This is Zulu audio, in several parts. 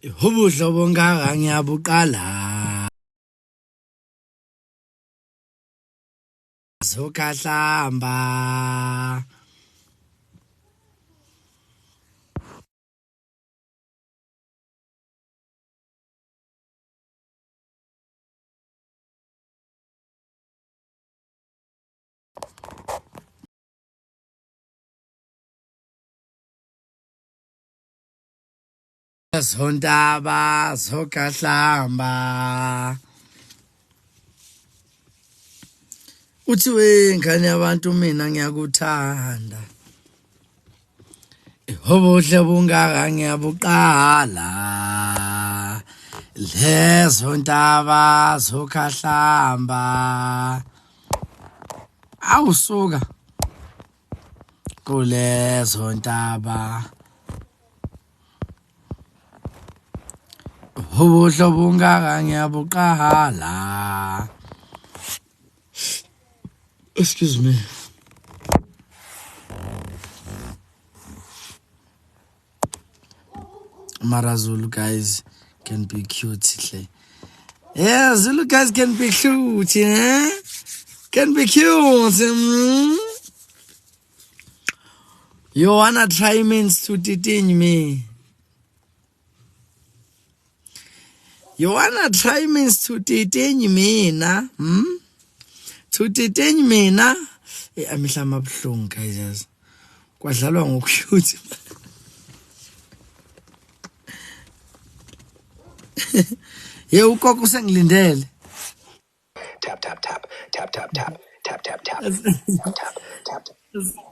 Ubuhlobo ngaka ngiyabuqala zokahlamba zontaba zokahlamba uthi wengane yabantu mina ngiyakuthanda ubuhle bungaka ngiyabuqala lezo ntaba zokahlamba awusuka kulezo ntaba ubuhle bungaka ngiyabuqala. Excuse me. Mara Zulu guys can be cute. Yeah, Zulu guys can be cute, yeah? Can be cute. You wanna try means to detain me. You wanna try means to detain me, na? To detain me, na? Amihla mabuhlungu guys. Kwadlalwa ngokucute. Ye ukoko sengilindele. Tap tap tap tap tap tap tap tap tap tap tap.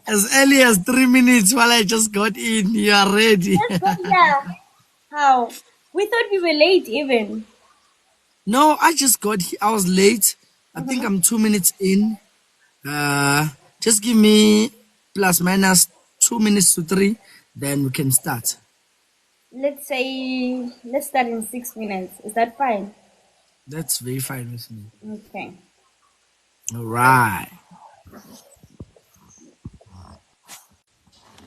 As early as 3 minutes while I just got in, you are ready. Yeah. How? We thought we were late even. No, I just got here. I was late. I think I'm 2 minutes in. Just give me plus minus 2 minutes to 3, then we can start. Let's start in 6 minutes. Is that fine? That's very fine with me. Okay. All right.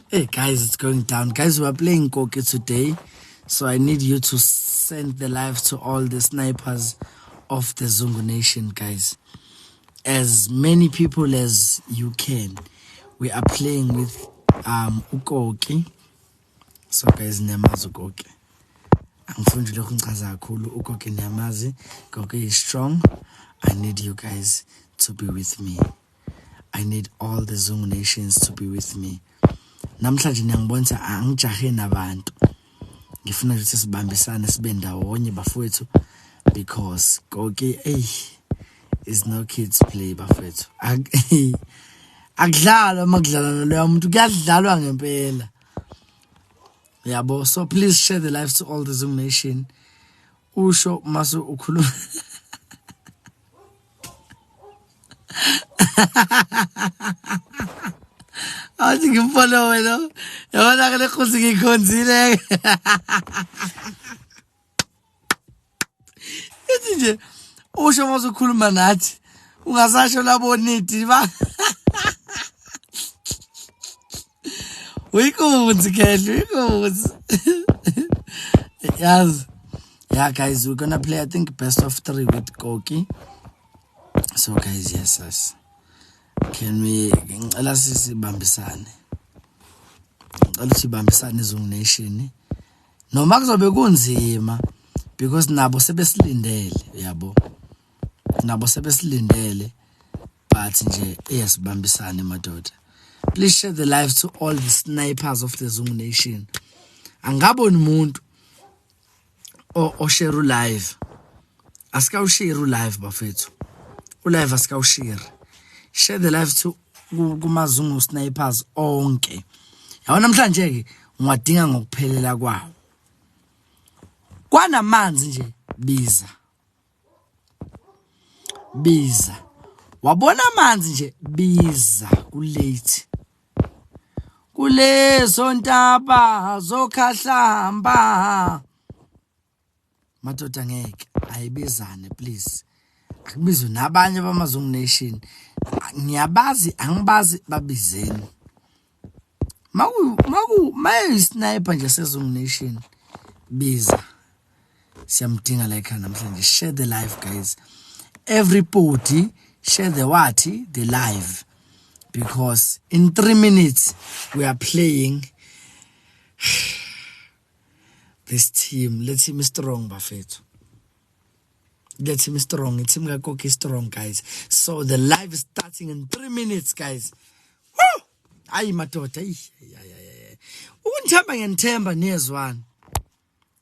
Hey guys, it's going down. Guys, we're playing Koke today. So I need you to send the live to all the snipers of the Zungu Nation, guys. As many people as you can. We are playing with Ukoke. So guys, niyamazi Ukoke. Angifundile ukungichaza kakhulu Ukoke niyamazi. Ukoke is strong. I need you guys to be with me. I need all the Zungu Nations to be with me. Namhlanje ngiyangibona angijahe nabantu. Ngifuna ukuthi sibambisane sibe ndawonye bafowethu because Ukoke is no kids play bafowethu. Akudlalwa makudlala naloya muntu kuyadlalwa ngempela. Yabo, so please share the live to all the Zungu Nation. Usho masu ukhuluma. Athi ngimfollow wena. Yabona ke lekhosi ngikhonzile. Ithi nje usho masu ukhuluma nathi. Ungasasho laboniti ba. Uyinkunzi Kehle, uyinkunzi. Yes. Yeah, guys, we're gonna play, I think, best of 3 with Koki. So, guys, yes. Can we... Ngicela sibambisane. Ngicela sibambisane Zungu Nation. Noma kuzobe kunzima because nabo sebesilindele, yabo. Nabo sebesilindele. But nje sibambisane madoda. Please share the live to all the snipers of the Zungu Nation. Angaboni umuntu o share live. Aska u share live bafethu. Live aska u share. Share the live to kuma Zungu snipers onke. Yabona namhlanje ke ngiwadinga ngokuphelela kwawo. Kwanamanzi nje biza. Biza. Wabona amanzi nje biza kulate. Kulezo ntaba zokahlamba. Madoda ngeke ayibizane please. Akubizwe nabanye bamaZungu Nation. Ngiyabazi angibazi babizeni. Mayu sniper nje seZungu Nation biza. Siyamdinga la ekhaya namhlanje. Share the live, guys. Everybody share the what? The live. Because in 3 minutes we are playing this team. Let's see, Mr. Strong, Buffett. Let's see, Mr. Strong. It's him Koki strong, guys. So the live is starting in 3 minutes, guys. Woo! Ayi madoda. Ukunthemba ngenthemba nezwana.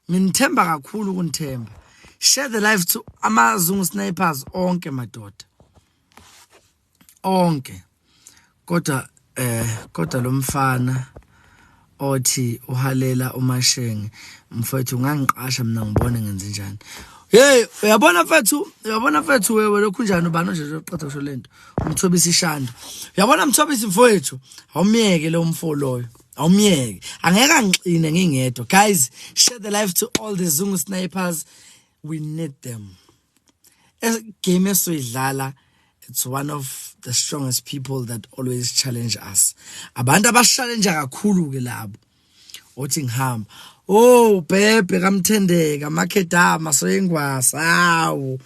Nginthemba kakhulu ukunthemba. Share the live to amazungu snipers onke madoda. Onke. Kodwa lo mfana othi uhalela uMashenge mfowethu ungangiqasha mina ngibone ngenze njani. Hey, uyabona mfethu wewe lokhu njani ubani nje uqeda kusho lento. Umthobisi ishando. Uyabona Mthobisi mfowethu, awumyeke lo mfo loyo. Awumyeke. Angeke angixine ngingedwa. Guys, share the live to all the Zungu snipers. We need them. Game esoyidlala, it's one of the strongest people that always challenge us. Abantu abashallenge kakhulu ke labo. Othi ngihamba. Oh, bebe kaMthendeka, Makhedama soyengwasa. Hawu.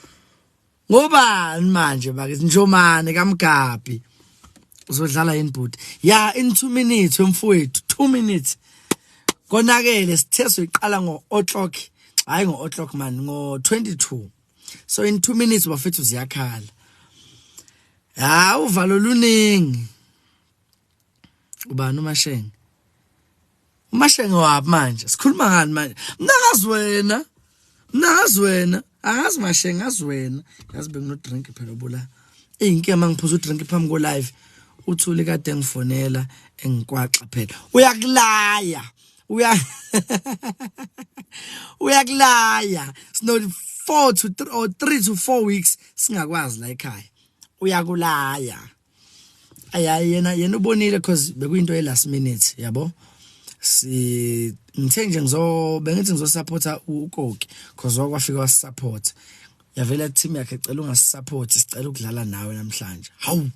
Ngobani manje bakithi Njomane kaMgabhi. Uzodlala yini bhuti? Yeah, in 2 minutes mfowethu, 2 minutes. Konakele sithe soyiqala ngo-o'clock. Hayi ngo-o'clock man, ngo-22. So in 2 minutes bafethu ziyakhala. Ha, uvalo luningi. Ubani uMashenge? uMashenge wapi manje? Sikhuluma ngani manje? Mnangazi wena. Angazi Mashenge, ngazi wena. Yazi bengino drink phela bola. Inke mangiphuza udrink phambi ko live. Uthuli kade ngifonela engikwaxa phela. Uyakulaya. Uyakulaya. Sino 4 to 3 or 3 to 4 weeks singakwazi la ekhaya. Uyakulaya. Yena ubonile because bekuyinto ye last minute, yabo. Ngithe nje bengithi ngizosupporta uKoki because wakwafika wasisupport. Yavela team yakhe ecela ungasupport, sicela ukudlala nawe namhlanje. Hawu.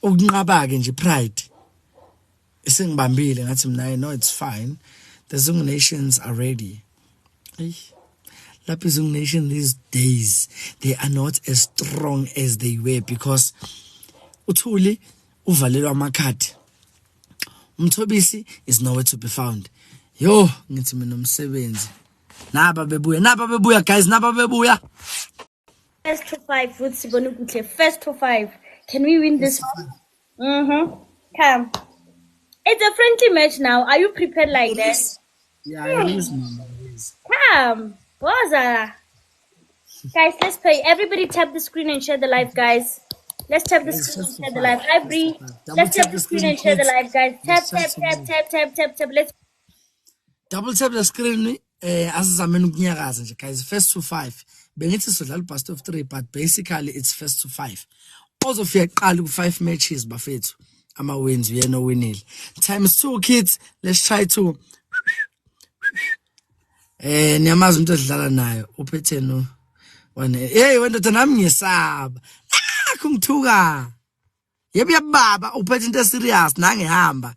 Ukunqaba ke nje pride. Isengibambile ngathi mina no it's fine. The Zungu nations are ready. Lapho Zungu nation these days they are not as strong as they were because uthuli uvalelwa amakhadi. Umthobisi is nowhere to be found. Yo, ngithi mina umsebenzi. Naba bebuya guys, naba bebuya. First to 5 with Sibonu Kutle. First to 5. Can we win this one? Come. It's a friendly match now. Are you prepared like that? Yeah, it is, mama. Come. Boza. Guys, let's play. Everybody tap the screen and share the live, guys. Let's tap the screen and share the live. Hi, Bree. Let's tap the screen and share the live, guys. Tap. Let's double tap the screen. Asizameni ukunyakaza nje guys. First to 5. Bengithi sodlala best of 3, but basically it's first to 5. Also fika qala ku5 matches bafethu. Ama wins uyena winile. Times 2 kids. Let's try to niyamazi umuntu odlala nayo uphethe no one. Hey wena nami ngiyesaba. Kungithuka. Yebo yababa uphethe into serious nangehamba.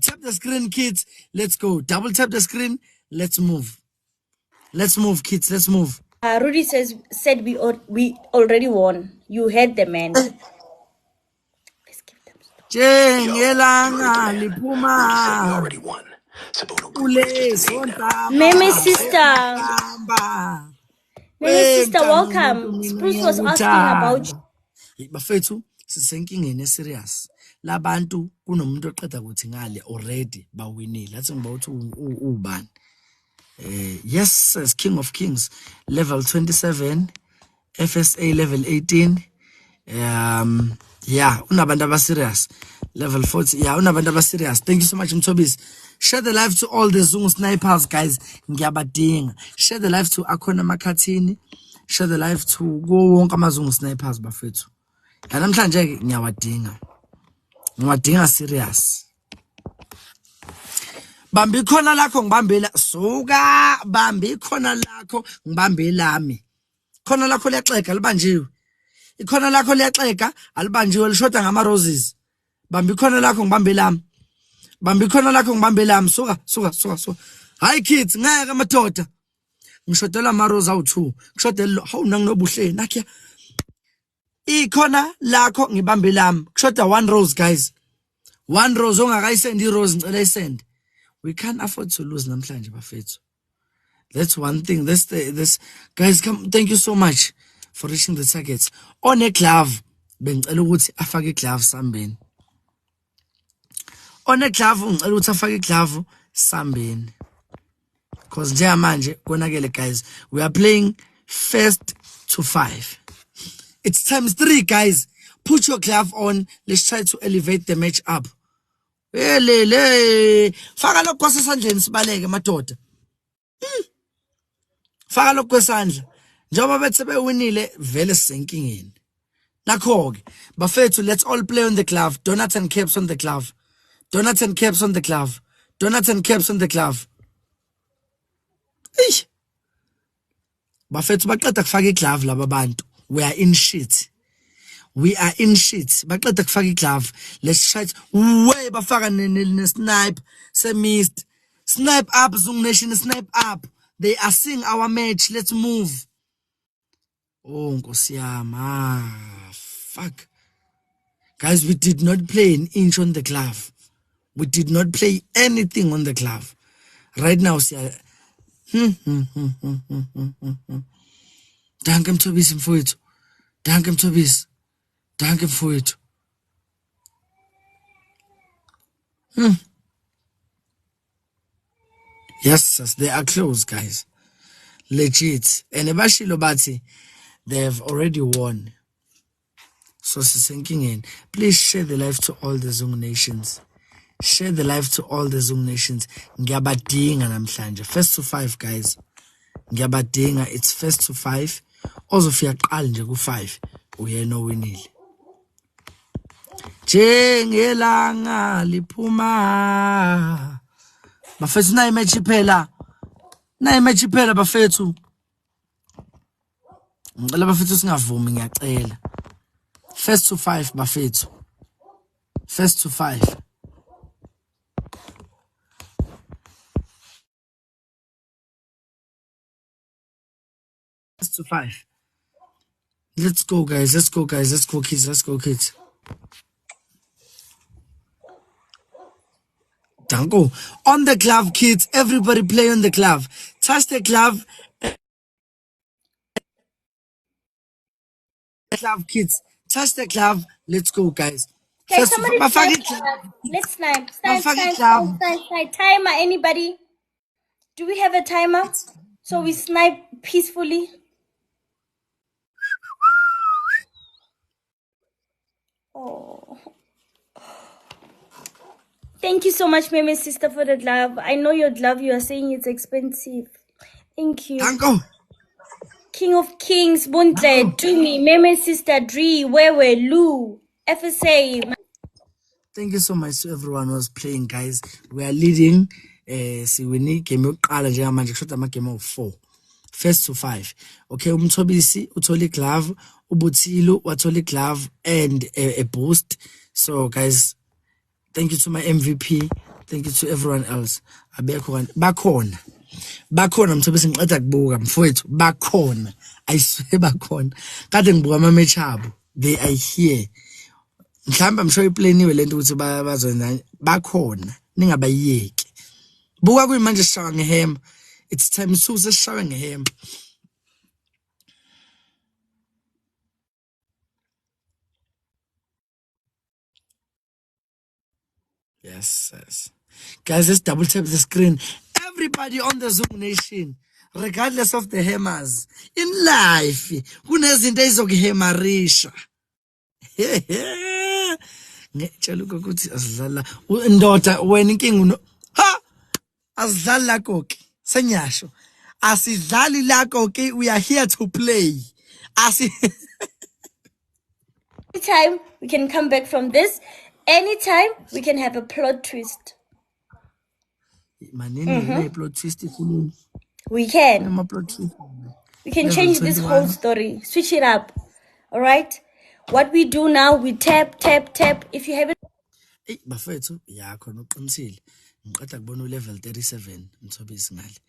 Tap the screen kids. Let's go. Double tap the screen. Let's move. Let's move kids. Let's move. Rudy said we already won. You heard the man. Let's give them stuff. Jengelanga liphuma. We already won. Meme sister. Meme sister, welcome. Spruce was asking about you. Bafethu sisenkingeni serious. Labantu kunomuntu oqeda kuthi ngale already bawinile. Athi ngiba uthi ubani. Yes, as King of Kings, level 27, FSA level 18. Yeah, unabantu aba serious. Level 40. Yeah, unabantu aba serious. Thank you so much Mthobisi. Share the live to all the Zungu snipers, guys. Ngiyabadinga. Share the live to Akhona Makhathini. Share the live to wonke amazungu snipers bafethu. Ya namhlanje ngiyawadinga. Ngiwadinga serious. Bambi khona lakho ngibambela suka bambi khona lakho ngibambe lami. Khona lakho liyaxega libanjiwe. Ikhona lakho liyaxega alibanjiwe lishoda ngama roses. Bambi khona lakho ngibambe lami. Bambi khona lakho ngibambe lami suka. Hi kids ngeke madoda. ngishodela ama-rose awu-2 ngishodela hawu nanginobuhle nakhe ikhona lakho ngibambe lami kushoda 1 rose guys 1 rose ongakayisend i-rose ngicela isend. We can't afford to lose namhlanje bafethu. That's one thing. This guys, come, thank you so much for reaching the targets. On a glove bengicela ukuthi afake glove sambeni. On a glove ngicela ukuthi afake glove sambeni. Because njengamanje konakele guys, we are playing first to 5. It's times 3 guys. Put your glove on. Let's try to elevate the match up. Lele faka lokho kwasesandleni sibaleke madoda. Faka lokho kwesandla. Njengoba bethe bewinile vele sisenkingeni. Nakho ke bafethu, let's all play on the glove. Donuts and caps on the glove. Donuts and caps on the glove. Donuts and caps on the glove. Eish. Bafethu baqeda kufaka iglove laba bantu. We are in shit. We are in shit. Baqeda kufaka iglove. Let's try way bafaka ne snipe se missed. Snipe up Zung Nation, snipe up. They are seeing our match. Let's move. Oh Nkosi yami. Fuck. Guys, we did not play an inch on the glove. We did not play anything on the glove. Right now, Danke Mthobisi mfowethu. Danke Mthobisi. Danke mfowethu. Yes, they are close, guys. Legit. And ebashilo bathi they have already won. So sisenkingeni. Please share the live to all the Zung Nations. Share the live to all the Zung Nations. Ngiyabadinga namhlanje. First to 5, guys. Ngiyabadinga. It's first to 5. Ozofika qala nje ku5 uyena owinile. Njengelanga liphuma. Bafethu nayi match iphela. Nayi match iphela bafethu. Ngicela bafethu singavumi ngiyacela. First to 5 bafethu. First to 5. First to 5. Let's go guys. Let's go guys. Let's go kids. Let's go kids. Danko. On the glove, kids. Everybody play on the glove. Touch the glove. Glove, kids. Touch the glove. Let's go, guys. Okay, First, somebody let's snipe. Snipe. Timer, anybody? Do we have a timer? So we snipe peacefully. Oh. Thank you so much, Meme sister, for the glove. I know your glove, you are saying it's expensive. Thank you. Danko. King of Kings, Buntle, Dumi, Meme sister, Dree, Wewe, Lou, FSA. Thank you so much to everyone who was playing, guys. We are leading. Siwini game yokuqala njengamanje kushoda amagame awu4. First to 5. Okay, Mthobisi uthole glove, uButhilo wathole glove and a boost. So guys, thank you to my MVP. Thank you to everyone else. Abekho bakhona. Bakhona Mthobisi ngiqeda kubuka mfowethu bakhona. I swear bakhona. Kade ngibuka ama match abo. They are here. Mhlamba msho iplaniwe lento ukuthi bazona bakhona. Ningabayeki. Buka kuyimanje sishawa ngehema. It's time 2 sesishawe ngehema. Yes. Guys, let's double tap the screen. Everybody on the Zung Nation, regardless of the hammers. In life, kunezinto ezokuhemarisha. Ngitshela ukuthi asidlala indoda wena inkinga uno. Ha! Asidlali la koke. Senyasho. Asidlali la koke. We are here to play. Anytime we can come back from this. Anytime we can have a plot twist. Plot twist. We can. Plot twist. We can change this whole story. Switch it up. All right? What we do now, we tap. If you haven't... Bafethu, yakho noqinisile. Ngiqeda kubona level 37 Mthobisi ngale.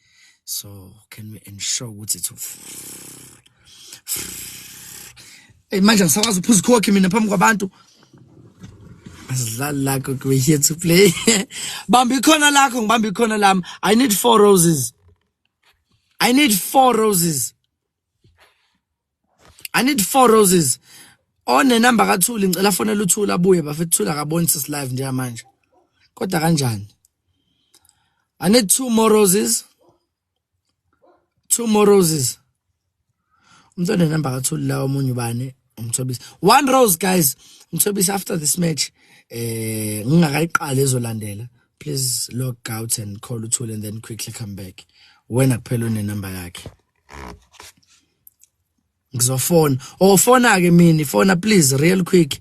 So can we ensure ukuthi it's hey manje ngisakwazi uphuza ikhokhi mina phambi kwabantu. Asidlali lakho we're here to play. Bambi ikhona lakho ngibambi ikhona lami. I need 4 roses. I need 4 roses. I need 4 roses. On the number kaThuli ngicela fonela uThuli abuye bafethu uThuli akaboni sis live nje manje. Kodwa kanjani? I need 2 more roses. 2 more roses. Umntwana number kaThuli la omunye ubani uMthobisi. 1 rose guys. Mthobisi after this match ngingakayiqala ezolandela. Please log out and call uThuli and then quickly come back. When akuphela number yakhe. Ngizofona. Oh phone ke mina, phone please real quick.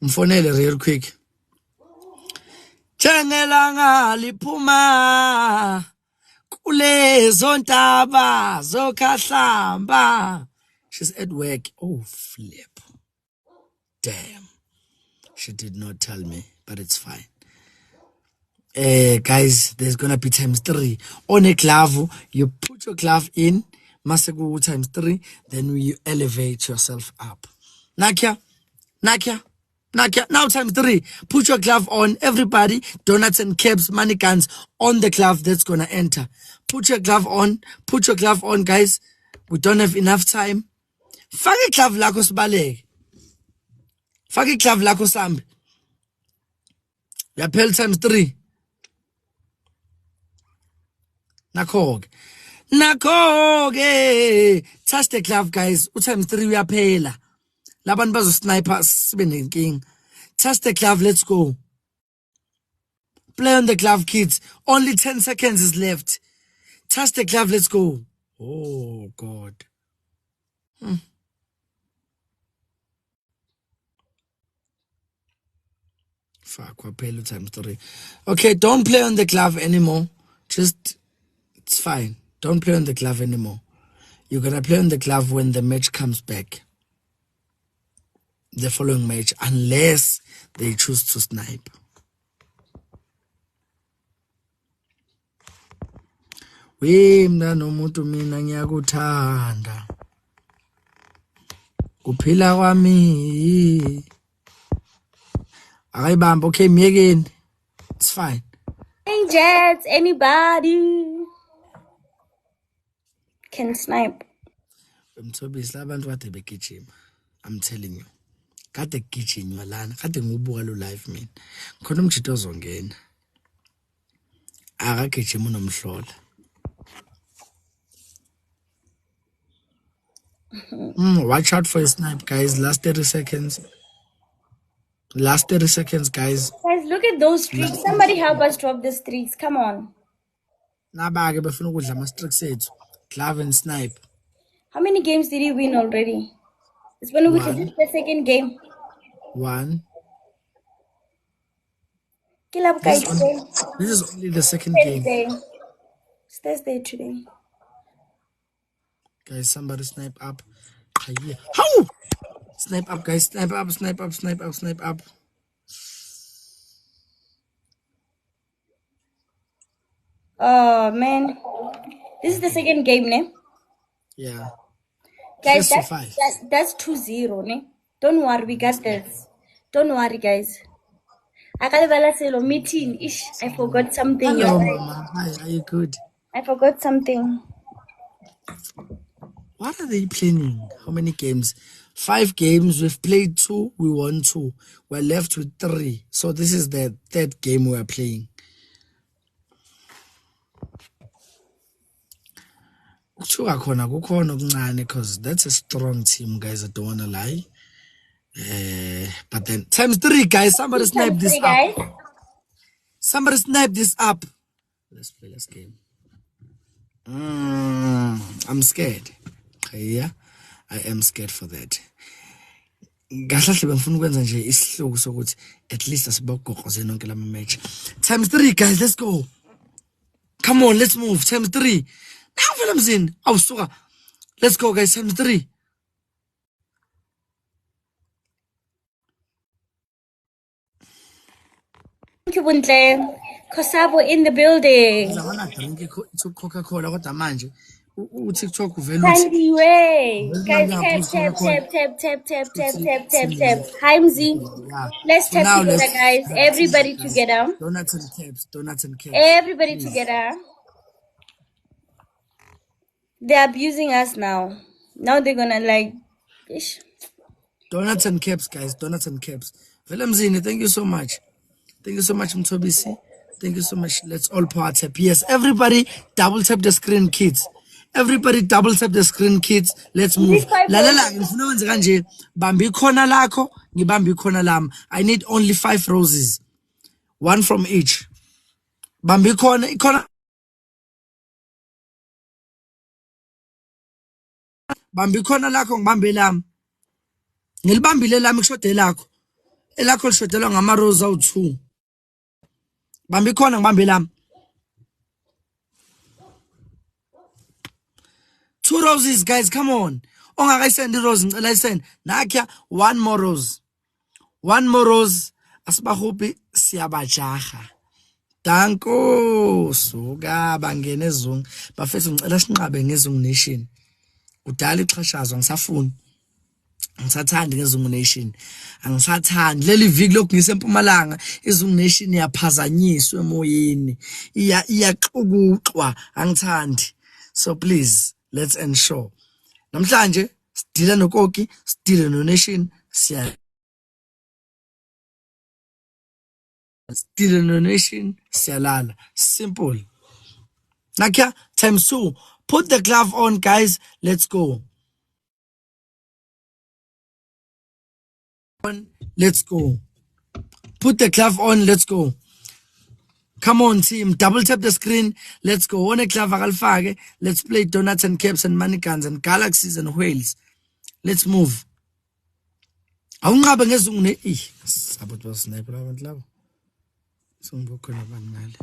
Mfonele real quick. Jengelanga liphuma kulezo ntaba zokhahlamba. She's at work. Oh flip. Damn. She did not tell me, but it's fine. Guys, there's gonna be ×3 on a glove. You put your glove in, masagu ×3, then you elevate yourself up. Nakia, now ×3. Put your glove on. Everybody, donuts and caps, money cans on the glove that's gonna enter. Put your glove on. Put your glove on, guys. We don't have enough time. Fake glove lako sibale. Fake glove lako sambi. Yaphela ×3. Nakho touch the glove guys. U×3 uyaphela. Labantu bazo sniper sibe nenkinga. Touch the glove, let's go. Play on the glove kids. Only 10 seconds is left. Touch the glove, let's go. Oh god. Fuck, waphela ×3. Okay, don't play on the glove anymore. Just it's fine. Don't play on the glove anymore. You're gonna play on the glove when the match comes back. The following match, unless they choose to snipe. Wemna nomuntu mina ngiyakuthanda. Kuphila kwami. Akayibamba, okay, miyekeni. It's fine. Jets, anybody can snipe. Mthobisi labantu kade begijima. I'm telling you. Kade gijinywa lana, kade ngibuka lo live mina. Khona umjito ozongena. Akagijima unomhlola. Watch out for a snipe, guys. Last 30 seconds. Last 30 seconds, guys. Guys, look at those streaks. Somebody help us drop the streaks. Come on. Nabake bafuna ukudla ama-streaks ethu. Glove and snipe. How many games did he win already? It's when we the second game. 1. Kill up, guys. This is only the second game. It's Thursday today. Guys, somebody snipe up. How? Snipe up, guys. Snipe up, snipe up, snipe up, snipe up. Oh, man. This is the second game, ne? Yeah. Guys, that's 2-0, ne? Don't worry, we got this. Don't worry, guys. Akalibala meeting. Ish, I forgot something. Hello, Mama. Hi, are you good? I forgot something. What are they planning? How many games? 5 games. We've played 2. We won 2. We're left with 3. So this is the 3rd game we're playing. Because that's a strong team, guys. I don't want to lie. But then ×3, guys. Somebody snipe this up. Somebody snipe this up. Let's play this game. I'm scared. Yeah, I am scared for that. At least match. ×3, guys. Let's go. Come on, let's move. ×3. Let's go, guys. ×3. Thank you, Buntle. Kosabo in the building. Ngizabona drink Coca-Cola kodwa manje uTikTok uvela uthi Candy way. nami Guys, tap, ngiyaphuza tap, Coca-Cola. tap, tap, tap, tap, tap, Futhi tap, tap, tap. singene. Haimzi. Yeah. Let's So tap now together, let's guys. have Everybody tea, guys. together. Donuts and caps, donuts and caps. Everybody Please. together. They're abusing us now. Now they're gonna like. Ish. Donuts and caps, guys. Donuts and caps. Velemzini, thank you so much. Thank you so much, Mtobisi. Thank you so much. Let's all power tap. Yes, everybody double tap the screen, kids. Everybody double tap the screen, kids. Let's move. Lalela, ngifuna wenze kanje. Bambi ikhona lakho, ngibambi ikhona lami. I need only 5 roses. One from each. Bambi ikhona. Bambi ikhona lakho, ngibambe lami. Ngilibambile lami kushode lakho. Elakho lishodelwa ngama rose awu2. Bambi khona ngibambe lami. 2 roses, guys, come on. Ongakayisend irose ngicela ayisend. Nakya 1 more rose. 1 more rose. Asibahopi siyabajaha. Danko suka bangene ezungu. Bafethu ngicela sinqabe ngezungu nation. Udala ixhashazwa ngisafuni. Angisathandi ngezungu nation. Angisathandi leli viki lokungisa eMpumalanga izungu nation yaphazanyiswa emoyeni. Iyaxukuxwa angithandi. So please let's ensure. Namhlanje sidila noKoki, sidile noNation, sidile noNation, siyalala. Simple. Nakya times 2. Put the glove on, guys. Let's go. Let's go. Put the glove on. Let's go. Come on, team. Double tap the screen. Let's go. On a glove akalfake. Let's play donuts and caps and money guns and galaxies and whales. Let's move. Awungabe ngezungu ne sabot ba sniper abantu labo. Songibokhona bangale.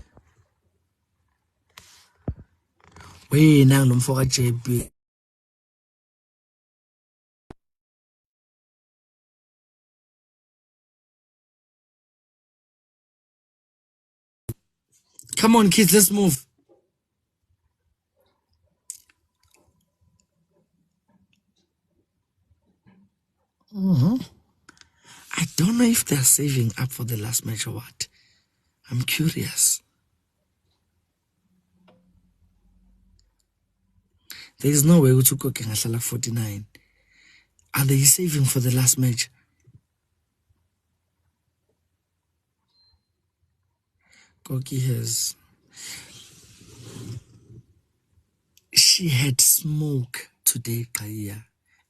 Wena ngilomfoka JB. Come on, kids, let's move. I don't know if they're saving up for the last match or what. I'm curious. There is no way Utuko can like 49. Are they saving for the last match? Koki has. She had smoke today, Kaya.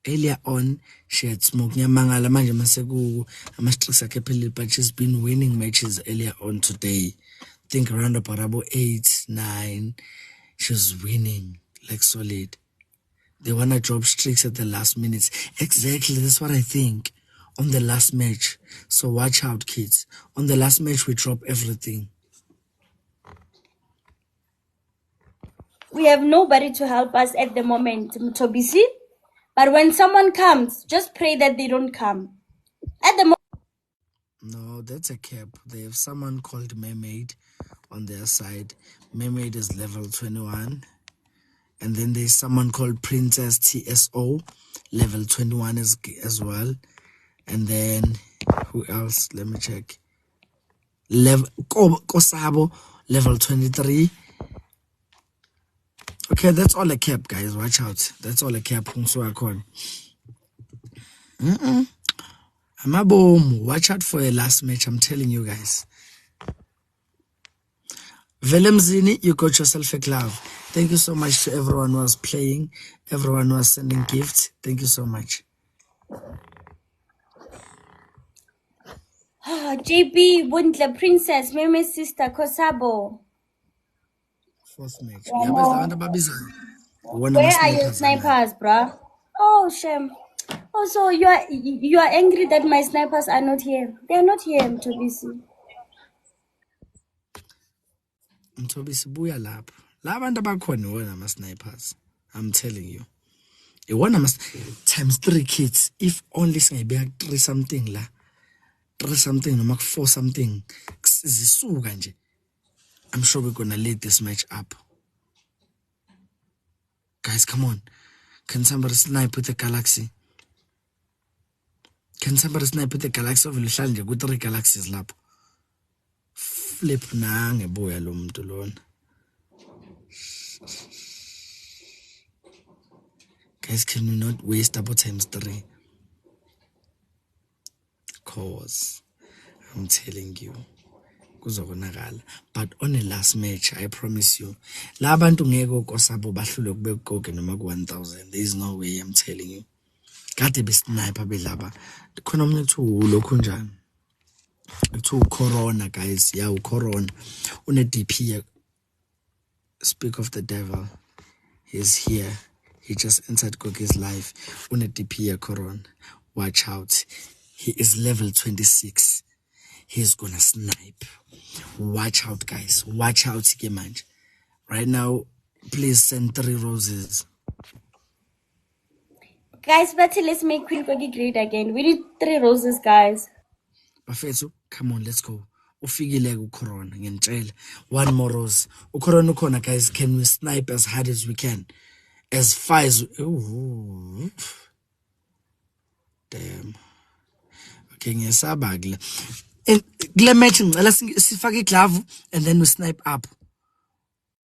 Earlier on, she had smoke. Nyamangala manje masekuku ama-streaks akhe phelile, but she's been winning matches earlier on today. I think around about 8, 9. She was winning like solid. They wanna drop streaks at the last minutes. Exactly, that's what I think. On the last match. So watch out, kids. On the last match, we drop everything. We have nobody to help us at the moment, Mtobisi. But when someone comes, just pray that they don't come. At the moment. No, that's a cap. They have someone called Mermaid on their side. Mermaid is level 21. And then there's someone called Princess TSO, level 21 as well. And then, who else? Let me check. Kosabo, level 23. Okay, that's all a cap, guys. Watch out. That's all a cap. Amabom, watch out for a last match. I'm telling you guys. Velemzini, you got yourself a glove. Thank you so much to everyone who was playing, everyone who was sending gifts. Thank you so much. JB, Wundla, Princess, Meme's sister, Kosabo. Fourth match. Where are your snipers, bruh? Oh, shame. Oh, so you are angry that my snipers are not here. They are not here, Mtobisi. Mtobisi buya lapha. La bantu abakhona iwona ama snipers. I'm telling you. Iwona times 3 kids. If only singayibeka 3 something la. 3 something noma 4 something. Zisuka nje. I'm sure we're gonna lead this match up. Guys, come on. Can somebody snipe with the Galaxy? Can somebody snipe with the Galaxy of Lushanje with 3 Galaxies lap? Flip na ngeboya lo muntu lona. Guys, can we not waste double times 3? Cause I'm telling you, kuzobonakala. But on the last match, I promise you, la bantu ngeke ukosabo bahlule kube kugoge noma ku 1000. There is no way, I'm telling you. Kade be sniper belaba. Khona omnye kuthiwa lokho njani? Kuthiwa Corona, guys. Yeah, Corona. Une DP. Speak of the devil. He's here. He just entered Gogi's life. Une DP Corona. Watch out. He is level 26. He's gonna snipe. Watch out, guys. Watch out, Gemanj. Right now, please send 3 roses. Guys, better let's make Queen Gogi great again. We need 3 roses, guys. Bafethu, come on, let's go. Ufikile uCorona ngentshela. 1 more rose. uCorona ukhona, guys. Can we snipe as hard as we can? As far as ooh. Damn. Okay, ngiyasaba kule. Kule match ngicela sifake iglove and then we snipe up.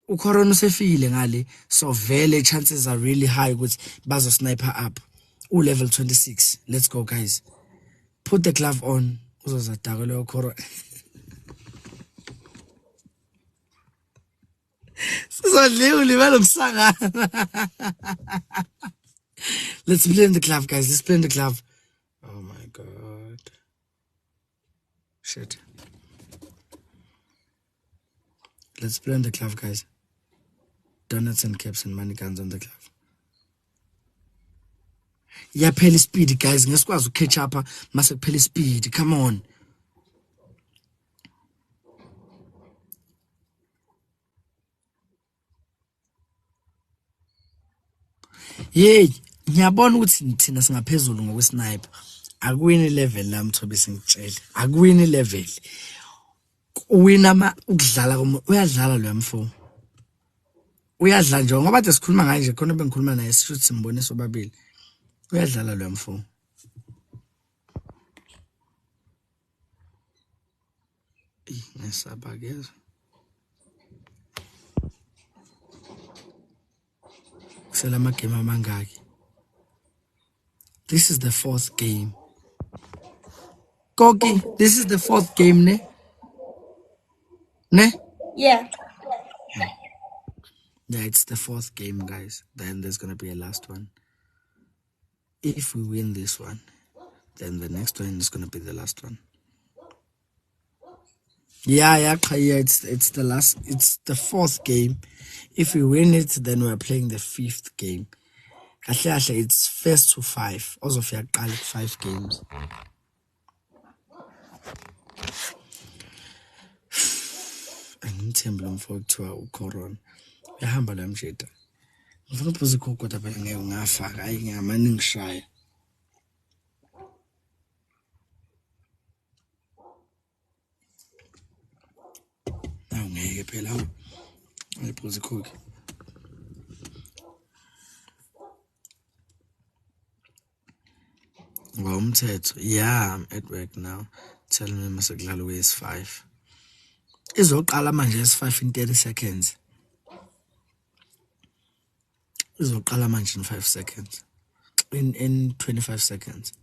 uCorona usefile ngale, so vele chances are really high ukuthi bazo sniper up. Level 26. Let's go, guys. Put the glove on. Uzozadaka lo Corona. Let's play in the glove, guys. Let's play in the glove. Oh my god. Shit. Let's play in the glove, guys. Donuts and caps and money guns on the glove. Yeah, peli speed, guys. Ngesikwazi catch up. Mase peli speed. Come on. Yey, ngiyabona ukuthi thina singaphezulu ngokwesniper. Akuwini level la mthobe singitshela. Akuwini level. Uwina ukudlala uyadlala lo M4. Uyadlala nje ngoba bathi sikhuluma ngaye nje khona bengikhuluma naye sishuthi simbone sobabili. Uyadlala lo M4. Ngesaba ke. Selama game amangaki. This is the 4th game. Gogi, this is the 4th game, ne? Ne? Yeah. Yeah, it's the 4th game, guys. Then there's gonna be a last one. If we win this one, then the next one is gonna be the last one. Yeah, it's the last, it's the 4th game. If we win it, then we're playing the 5th game. It's 1st to 5. Also, if you 5 games. Angimthembi lo mfo kuthiwa uCorona. Uyahamba la mjeda. Ngifuna uphuza ikhokho kodwa phela ngeke ngafaka. Hayi ngamani ngishaya. Nawu ngeke phela hawu. Ngiphuza ikhokho. Ngomthetho. Yeah, I'm at work now. Tell me masekudlala US5. Izoqala manje S5 in 30 seconds. Izoqala manje in 5 seconds. In 25 seconds.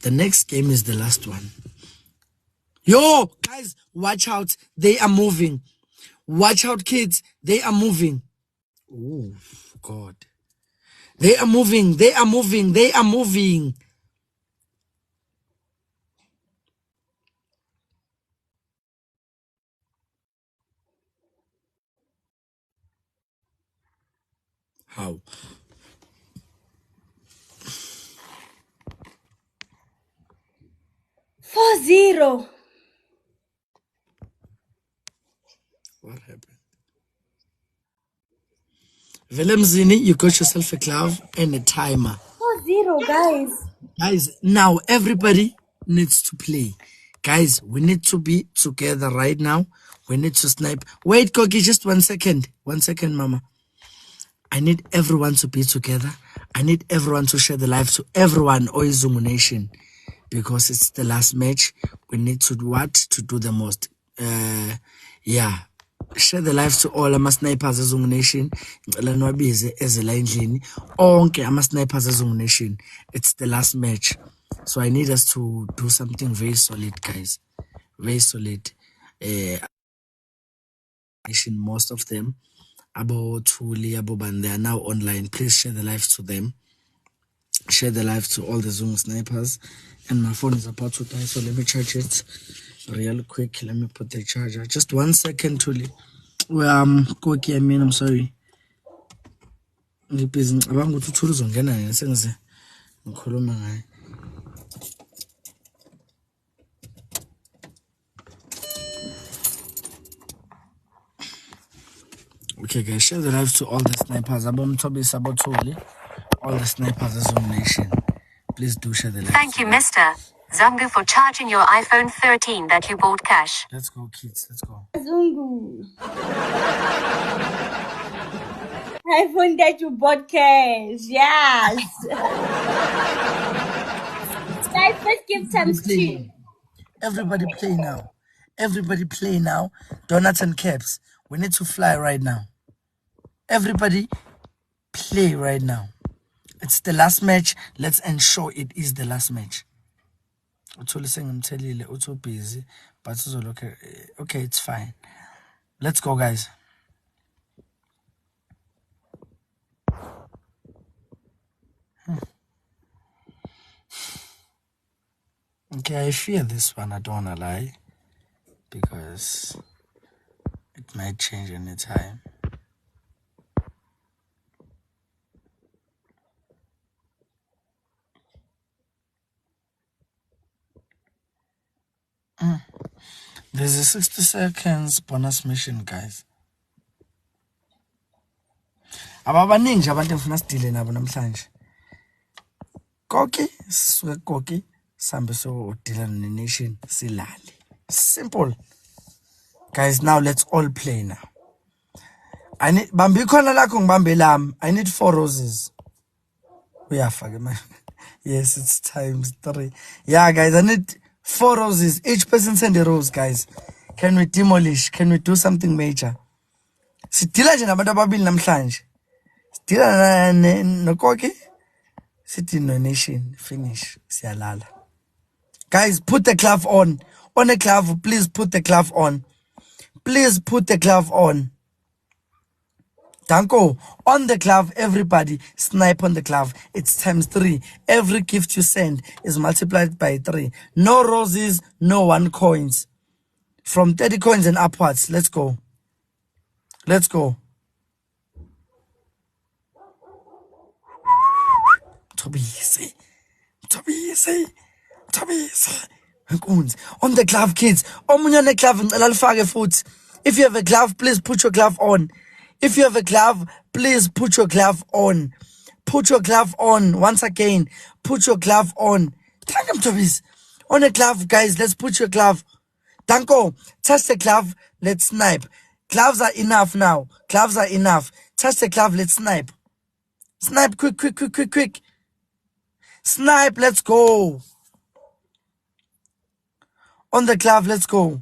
The next game is the last one. Yo, guys, watch out. They are moving. Watch out, kids. They are moving. Oh, God. They are moving. They are moving. They are moving. How? Four zero. What happened? Velemzini, you got yourself a glove and a timer. 4-0, guys. Guys, now everybody needs to play. Guys, we need to be together right now. We need to snipe. Wait, Koki, just 1 second. 1 second, Mama. I need everyone to be together. I need everyone to share the live to everyone, Oizungu Nation, because it's the last match. We need to do what? To do the most. Yeah. Share the live to all ama-snipers eZungu Nation. Ngicela niwabize ezela endlini. Onke ama-snipers eZungu Nation. It's the last match. So I need us to do something very solid, guys. Very solid. Most of them. Abo Tuli, Abo Ban, they are now online. Please share the live to them. Share the live to all the Zoom snipers. And my phone is about to die, so let me charge it real quick. Let me put the charger. Just 1 second, Tuli. Koki, I'm sorry. Ngibhizi ngicabanga ukuthi uThuli uzongena yena sengize ngikhuluma ngaye. Okay, guys, share the live to all the snipers. Abomthobisa Abotuli, all the snipers of Zoom Nation. Please do share the live. Thank you, Mr. Zungu, for charging your iPhone 13 that you bought cash. Let's go, kids. Let's go. Zungu. iPhone that you bought cash. Yes. Snipers give times 2. Everybody play now. Everybody play now. Donuts and caps. We need to fly right now. Everybody play right now. It's the last match. Let's ensure it is the last match. Uto busy, but okay, it's fine. Let's go, guys. Okay, I fear this one. I don't wanna lie, because it might change any time. There's a 60 seconds bonus mission, guys. Ababaningi abantu engifuna sidile nabo namhlanje. Koki, sisuke Koki, sambe so deal nation silale. Simple. Guys, now let's all play now. I need Bambi khona lakho ngibambe lami. I need 4 roses. Uyafaka man. Yes, it's times 3. Yeah, guys, I need 4 roses. Each person send a rose, guys. Can we demolish? Can we do something major? Sidila nje nabantu ababili namhlanje. Sidila noKoki. Sithi no nation. Finish. Siyalala. Guys, put the glove on. On the glove, please put the glove on. Please put the glove on. Danko, on the glove, everybody snipe on the glove. It's times 3. Every gift you send is multiplied by 3. No roses, no 1 coins. From 30 coins and upwards. Let's go. Let's go. Tobisi. On the glove, kids. Omunye ne glove ngicela lifake futhi. If you have a glove, please put your glove on. If you have a glove, please put your glove on. Put your glove on. Once again, put your glove on. Thank him, Tobias. On a glove, guys, let's put your glove. Danko, touch the glove, let's snipe. Gloves are enough now. Gloves are enough. Touch the glove, let's snipe. Snipe, quick. Snipe, let's go. On the glove, let's go.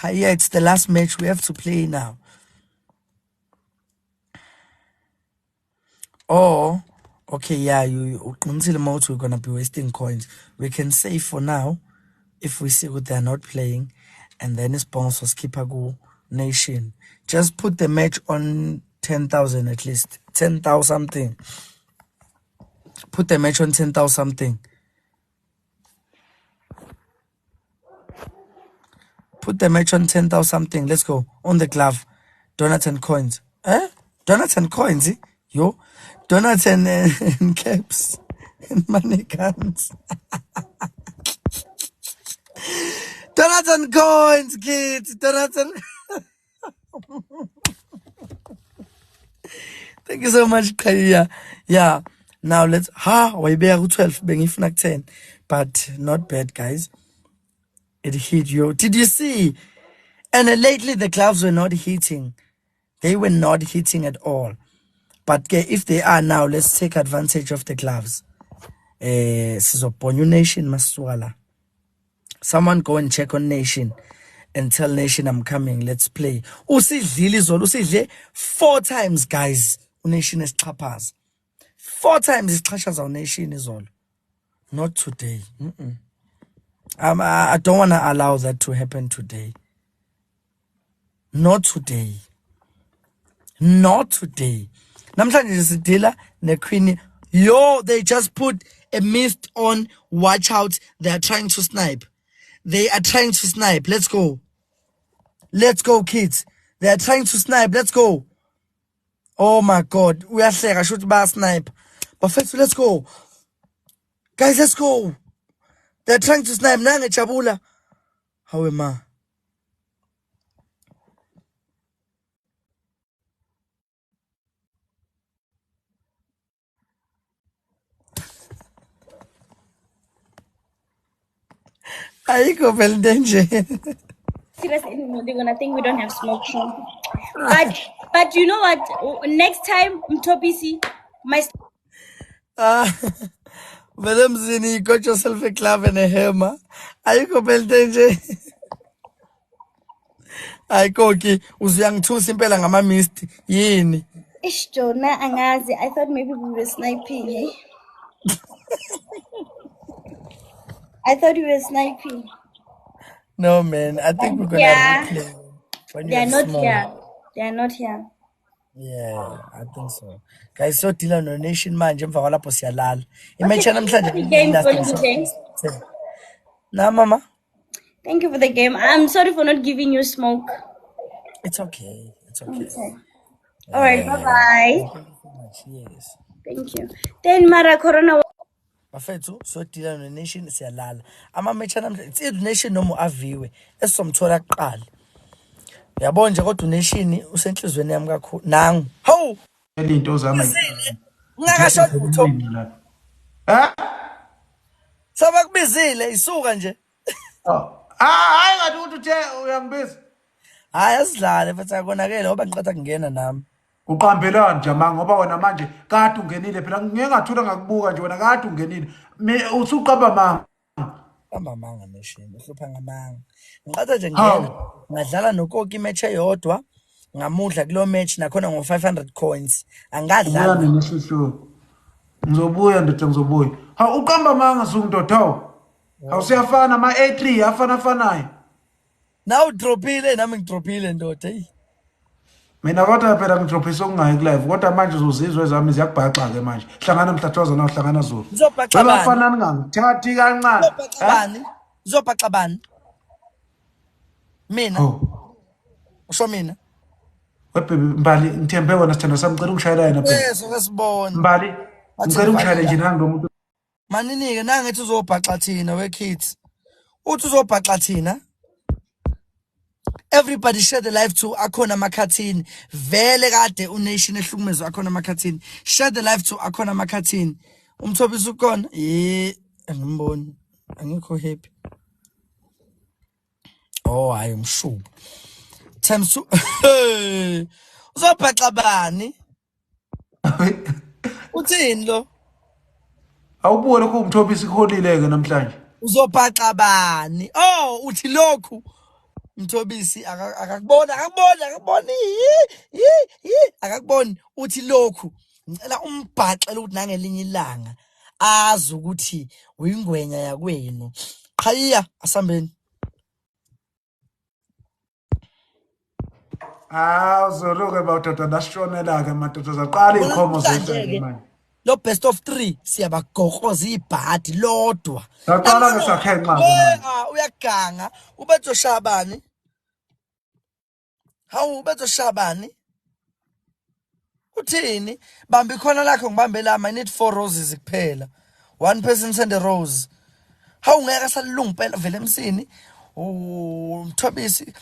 Yeah, it's the last match. We have to play now. Oh, okay, yeah, until the mode we're gonna be wasting coins. We can save for now if we see what they're not playing, and then it's sponsor Skipago Nation. Just put the match on 10,000 at least. 10,000 something. Put the match on 10,000 something. Put the match on 10,000 something. Let's go. On the glove. Donuts and coins. Donuts and coins, eh? Yo. Donuts and caps. And money guns. Donuts and coins, kids. Donuts and... Thank you so much, Kaya. Yeah. Now let's... Why be 12? Being if not 10. But not bad, guys. It hit you. Did you see? And lately the gloves were not hitting. They were not hitting at all. But if they are now, let's take advantage of the gloves. Sizobonga Nation maswala. Someone go and check on Nation and tell Nation I'm coming. Let's play. Usidlile izolo, usidle 4 times, guys. Nation is tapas. 4 times is Trasha's Nation is all. Not today. I don't want to allow that to happen today. Not today. Not today. Namhlanje sidila neQueen. Yo, they just put a mist on. Watch out. They are trying to snipe. They are trying to snipe. Let's go. Let's go, kids. They are trying to snipe. Let's go. Oh my God. We are saying I should buy a snipe. But first, let's go. Guys, let's go. They're trying to snipe. Nange Chabula. How am I? Ayikho vele danger. Serious anymore. They're gonna think we don't have smoke show. But you know what? Next time, Mtopisi, my Velemzini, you got yourself a glove and a hammer. Ayikho vele danger. Ayikoki, uzuyangithusa impela ngama mist. Yini? Ish, Jonah Angazi. I thought maybe we were sniping. Eh? I thought we were sniping. No, man. I think we're gonna replay when They are you're not small. here. They are not here. Yeah, I think so. Guys, so Dylan no Nation manje emva kwalapho siyalala. Okay, Imagine namhlanje thank you for the game, last Golden. Na mama. Thank you for the game. I'm sorry for not giving you smoke. It's okay. It's okay. Okay. All right. Bye bye. Thank you so much. Yes. Thank you. Then Mara Corona. Bafethu so Dylan no Nation siyalala. Ama match namhlanje it's either Nation noma aviwe esizomthola kuqala. Yabona nje kodwa uNation usenhlizweni yami kakhulu. Nangu. Hawu. Into zami Ngakasho lutho. Ha? Sabakubizile isuka nje. Hayi ngathi uthi uthe uyangibiza. Hayi asidlale futhi akonakele ngoba ngiqatha kungena nami. Uqambelani nje manje ngoba wena manje kade ungenile phela ngeke ngathula ngakubuka nje wena kade ungenile. Usuqamba manga. Qamba manga Nation, uhlupha ngamanga. Ngiqatha nje ngena. Ngadlala noKoki match eyodwa. Ngamudla kulo match nakhona ngo500 coins. Angadlala. Uyani nesihlo. Ngizobuya ndoda ngizobuya. Ha uqamba manga sundoda hawo. Awusiyafana ama A3 afanayo. Now dropile nami ngidropile ndoda hey. Mina kodwa phela ngidrophisa okungayi ku live kodwa manje uzozizwe zami ziyakubhaxa ke manje. Hlangana mhlathoza na uhlangana zulu. Uzobhaxa bani? Bafanani ngangithathi kancane. Uzobhaxa bani? Uzobhaxa bani? Mina. Usho mina. Webhe Mbali ngithembe wona sithanda sami ngicela ungishayela yena phela. Yes, ngasibona. Mbali ngicela ungishayele nje nangu umuntu. Maninike nangethi uzobhaxa thina we kids. Uthi uzobhaxa thina. Everybody share the live to Akona Makatin. Vele kade uNation ehlukumezwe Akona Makatin. Share the live to Akona Makatin. Umthobisi ukhona? Angimboni. Angikho happy. Oh, hayi umshubu. Thamsu. Uzobhaxa bani? Uthini lo? Awubuke lokho umthobisi iholileke namhlanje. Uzobhaxa bani? Oh, uthi lokhu. Mthobisi akakuboni akakuboni uthi lokhu ngicela umbhaxele ukuthi nangelinye ilanga azi ukuthi uyingwenya yakwenu qhayiya asambeni Uzoloke bawutata ndashonela ke madoda zaqala ikhomo zethu manje. Lo best of 3 siyabagoqoza ibhadi lodwa. Saqala ngesakhenqa manje. Uyaganga ubetho Shabani. Hawu ubetho Shabani. Uthini? Bambi khona lakho ngibambe lama I need 4 roses kuphela. One person send a rose. Hawu ngeke salunga phela vele emsini. Mthobisi.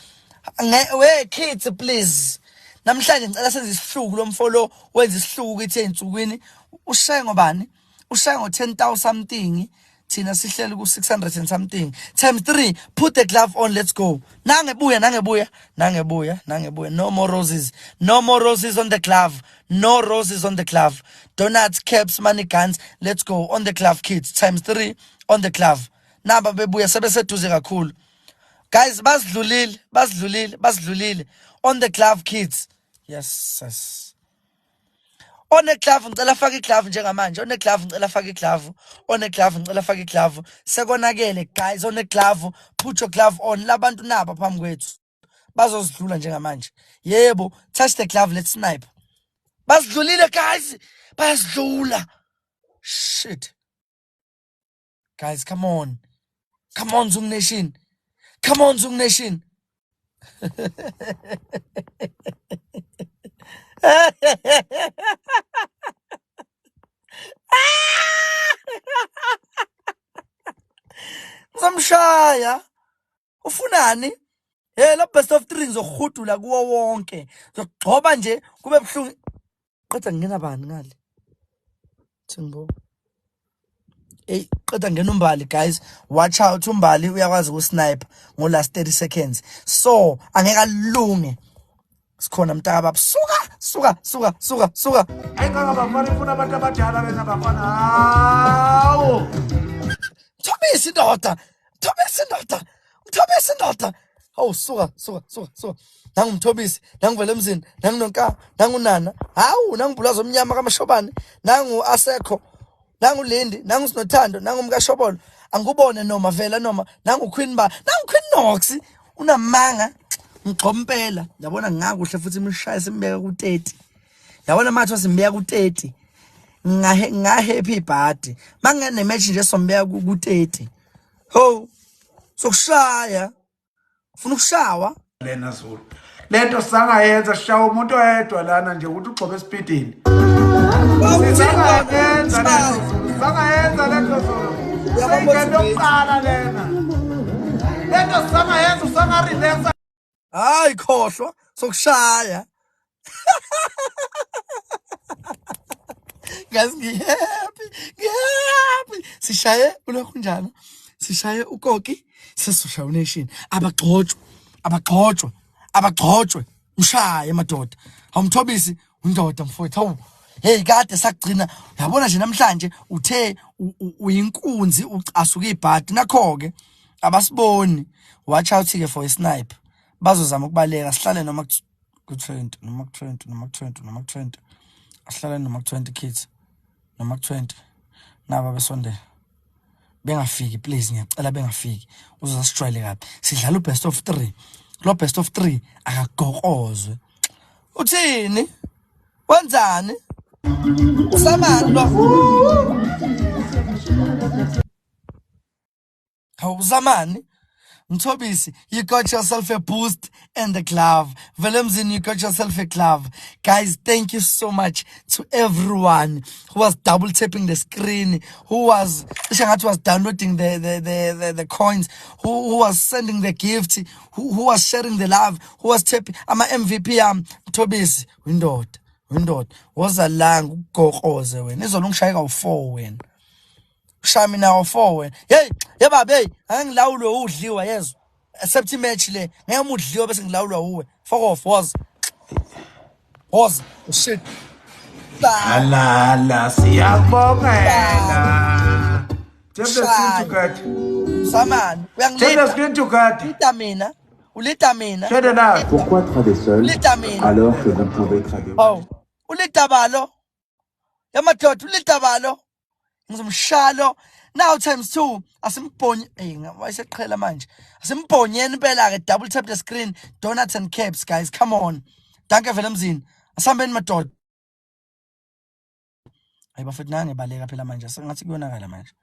We kids please. Namhlanje ngicela senze isihluku lo mfolo wenza isihluku ithi ensukwini. Ushaye ngobani? Ushaye ngo 10,000 something. thina sihleli ku 600 and something times 3. Put the glove on, let's go. Nangebuya. No more roses on the glove. No roses on the glove. Donuts, caps, money, guns, let's go on the glove, kids. Times 3 on the glove. Naba bebuya sebeseduze kakhulu. Guys, basidlulile on the glove, kids. Yes. On the glove ngicela faka iglove njengamanje. On the glove ngicela faka iglove. On the glove ngicela faka iglove. Sekonakele guys, on the glove. Put your glove on. Labantu naba phambi kwethu. Bazozidlula njengamanje. Yebo, touch the glove, let's snipe. Basidlulile guys. Basidlula. Shit. Guys, come on. Come on, Zung Nation. Come on, Zung Nation. Zamshaya. Ufunani? La best of 3 ngizogudula kuwo wonke. Ngizogcoba nje kube buhlungu. Qeda ngena bani ngale? Thimbo. Qeda ngena umbali guys. Watch out umbali uyakwazi ukusnipe ngo last 30 seconds. So, angeke alunge. Sikhona mntaka baba. Suka. Ayikanga bafana ifuna abantu abadala bena bafana. Hawo. Thobisa indoda. Hawu suka. Nangu Mthobisi, nangu Velemzini, nangu Nonka, nangu Nana. Hawu, nangu Bulazo Mnyama kaMashobane, nangu Asekho, nangu Lindi, nangu Sinothando, nangu Mkashobolo. Angubone noma vela noma, nangu Queen Nox. Unamanga. Ngqompela. Yabona ngakuhle futhi imishaya simbeka ku30. Yabona matho simbeka ku30. Happy party. Mangene match nje sombeka ku30. Ho. Sokushaya. Ufuna ukushawa? Lena Zulu. Lento sangayenza shaya umuntu oyedwa lana nje ukuthi ugcobe espeedini. Sangayenza lento Zulu. Sayingena yokuqala lena. Lento sangayenza usangarelaxa. Hayi khohlwa sokushaya. Guys, ngihappy. Sishaye ulokhu njalo. Sishaye uKoki, sesosha nation. Abagxotshwe. Ushaye madoda. Awumthobisi undoda mfowethu. Hawu. Hey kade sakugcina. Yabona nje namhlanje uthe uyinkunzi ucasuka ibhadi nakho ke abasiboni. Watch out ke for a snipe. Bazozama ukubaleka sihlale noma ku20 asihlale noma ku20 kids noma ku20 naba besondela bengafiki please ngiyacela bengafiki uzosijwayele kabi sidlala ubest of 3 lo best of 3 akagokozwe uthini wenzani usamani lo awuzamani Mthobisi, you got yourself a boost and a glove. Velemzini, you got yourself a glove. Guys, thank you so much to everyone who was double tapping the screen, who was downloading the coins, who was sending the gift, who was sharing the love, who was tapping. I'm a MVP. Mthobisi, windot. Was a lang go oze when. There's a long shake of 4 win. Shami now 4 win. Hey, babe, angilawulwe udliwa yezo. Except match le. Ngeke udliwa bese ngilawulwa uwe. Fuck off was. Shit. La siyabongela. Tap the screen to cut. Saman, Tap the screen to cut. Ulita mina. Shut up. Pourquoi trader seul alors que vous pouvez trader? Oh, ulita balo. Yamadoda ulita balo. Ngizomshalo. Now times 2. Asimbonye. Wayeseqhela manje. Asimbonyeni impela ke double tap the screen. Donuts and caps guys. Come on. Danke Velemzini. Asambeni madoda. Hayi bafethu nange baleka phela manje. Sengathi kuyonakala manje.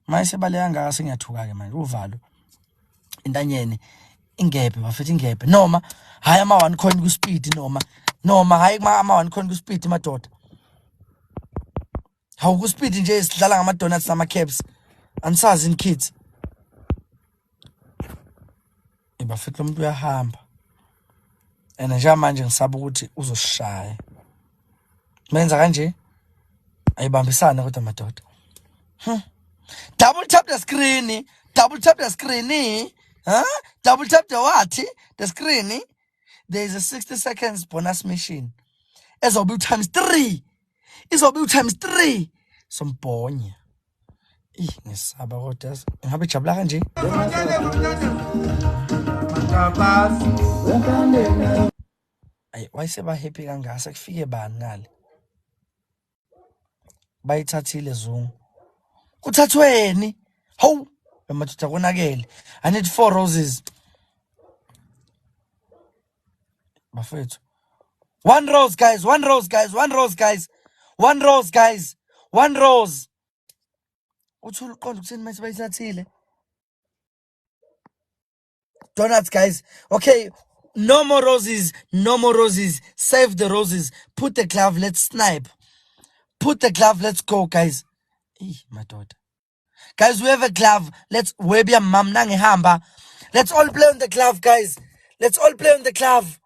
Manje sebaleka ngaka sengiyathuka ke manje. Uvalo. Intanyeni ingebhe bafethu ingebhe. Noma hayi ama 1 coin ku speed noma hayi ama 1 coin ku speed madoda. Hawu ku speed nje sidlala ngama donuts nama caps. Ansazi in kids. Bafethu umuntu uyahamba. And nje manje ngisaba ukuthi uzoshaya. Menza kanje ayibambisana kodwa madoda. Double tap the screen. Double tap the screen. Huh? Double tap the what? The screen. There is a 60 seconds bonus mission. It's will be times 3. It's will be times 3. Some boy. Ngisaba kodwa ngabe jabula kanje. Ay wayeseba happy kangaka kufike bani ngale. Bayithathile zungu. Uthathweni. Hawu, emadoda konakele. I need 4 roses. Bafethu. 1 rose guys, 1 rose guys, 1 rose guys. 1 rose guys. 1 rose. Uthula uqonda kuseni mase bayithathile. Donuts guys. Okay, no more roses, no more roses. Save the roses. Put the glove, let's snipe. Put the glove, let's go guys. My daughter. Guys, we have a glove. Let's webia mam hamba. Let's all play on the glove, guys. Let's all play on the glove.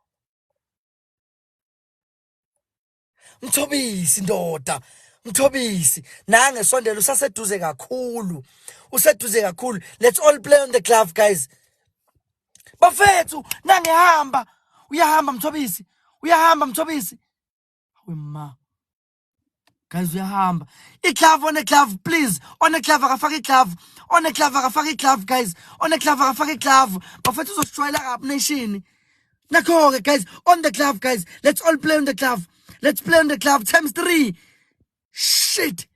Mthobisi ndoda. Mthobisi. Nange sondela usaseduze kakhulu. Useduze kakhulu. Let's all play on the glove, guys. Bafethu, nange hamba. Uyahamba Mthobisi. Uyahamba Mthobisi. Wema. Guys, uyahamba. Glove on a glove, please. On a glove, akafaka glove. On a glove, akafaka glove, guys. On a glove, akafaka glove. Bafethu uzositshwayela up nation. Nakho, guys, on the glove, guys. Let's all play on the glove. Let's play on the glove times 3. Shit.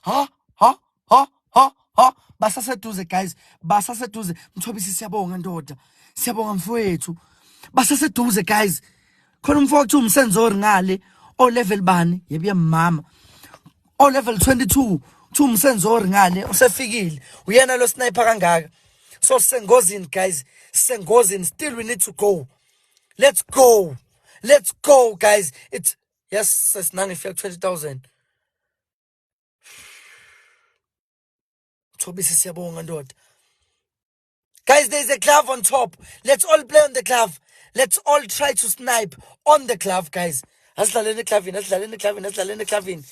Huh? Basaseduze guys. Basaseduze. Mthobisi siyabonga ndoda. Siyabonga mfowethu. Basaseduze guys. Khona umfowethu umsenzori ngale. O level bani? Yebiya mama. O level 22. Umsenzori ngale usefikile. Uyena lo sniper kangaka. So sengozini guys. Sengozini. Still we need to go. Let's go. Let's go guys. It's yes, it's 20,000. Guys, there's a glove on top. Let's all play on the glove. Let's all try to snipe on the glove, guys. Let's in the clavin.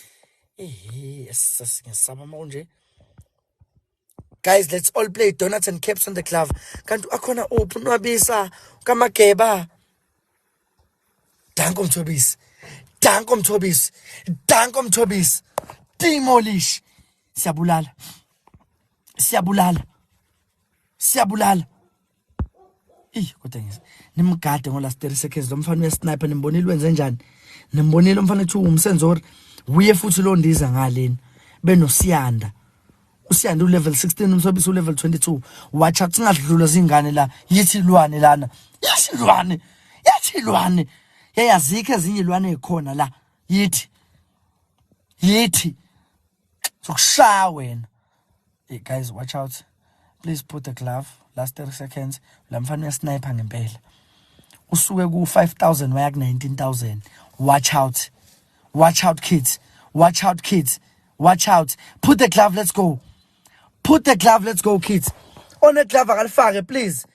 Guys, let's all play donuts and caps on the glove. Kantu akona open wabisa kamakeba. Dankom Tobis. Dankom Tobis. Dankom Tobis. Demolish. Siyabulala. Siyabulala. Siyabulala. Kodwa ngisi. Nimgade ngo last 30 seconds lo mfana uyasniper nimbonile wenze njani? Nimbonile umfana ethi umsenzori. Uye futhi lo ndiza ngaleni. Benosiyanda. Usiyanda level 16 umsobisi level 22. Watch out singadlula zingane la. Yithi lwane lana. Yathi lwane. Yathi lwane. Yazike ezinye ilwane ekhona la. Yithi. Sokushaya wena. Hey guys, watch out. Please put the glove. Last 30 seconds. La mfana uyasniper ngempela. Usuke ku 5,000 waya ku 19,000. Watch out. Watch out kids. Watch out kids. Watch out. Put the glove, let's go. Put the glove, let's go kids. On the glove akalifake please.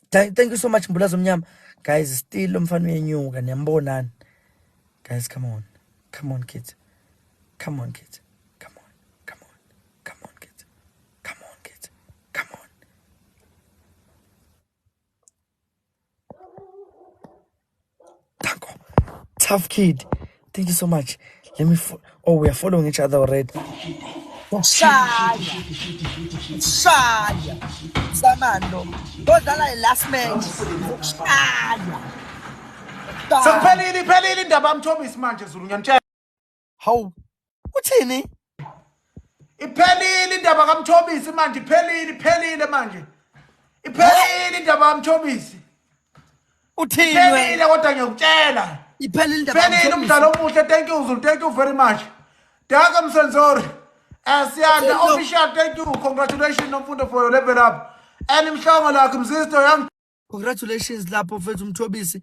Thank you so much Mbulazo Mnyama. Guys, still umfana uyenyuka niyambonani. Guys, come on. Come on kids. Come on kids. Come on. Come on. Come on kids. Come on kids. Come on. Danko. Tough kid. Thank you so much. Let me we are following each other already. Shaya. Samando. Dodala last match. Shaya. Sephelile indaba Mthobisi manje Zulu ngiyantshela. Hawu. Uthini? Iphelile indaba kaMthobisi manje iphelile manje. Iphelile indaba kaMthobisi. Uthini? Iphelile kodwa ngiyakutshela. Iphelile indaba Iphelile umdlalo omuhle. Thank you Zulu. Thank you very much. Daka Msenzori. Siyanda official, thank you. Congratulations Nomfundo for your level up. And imhlongo lakho mzisto yami. Congratulations lapho mfethu Mthobisi.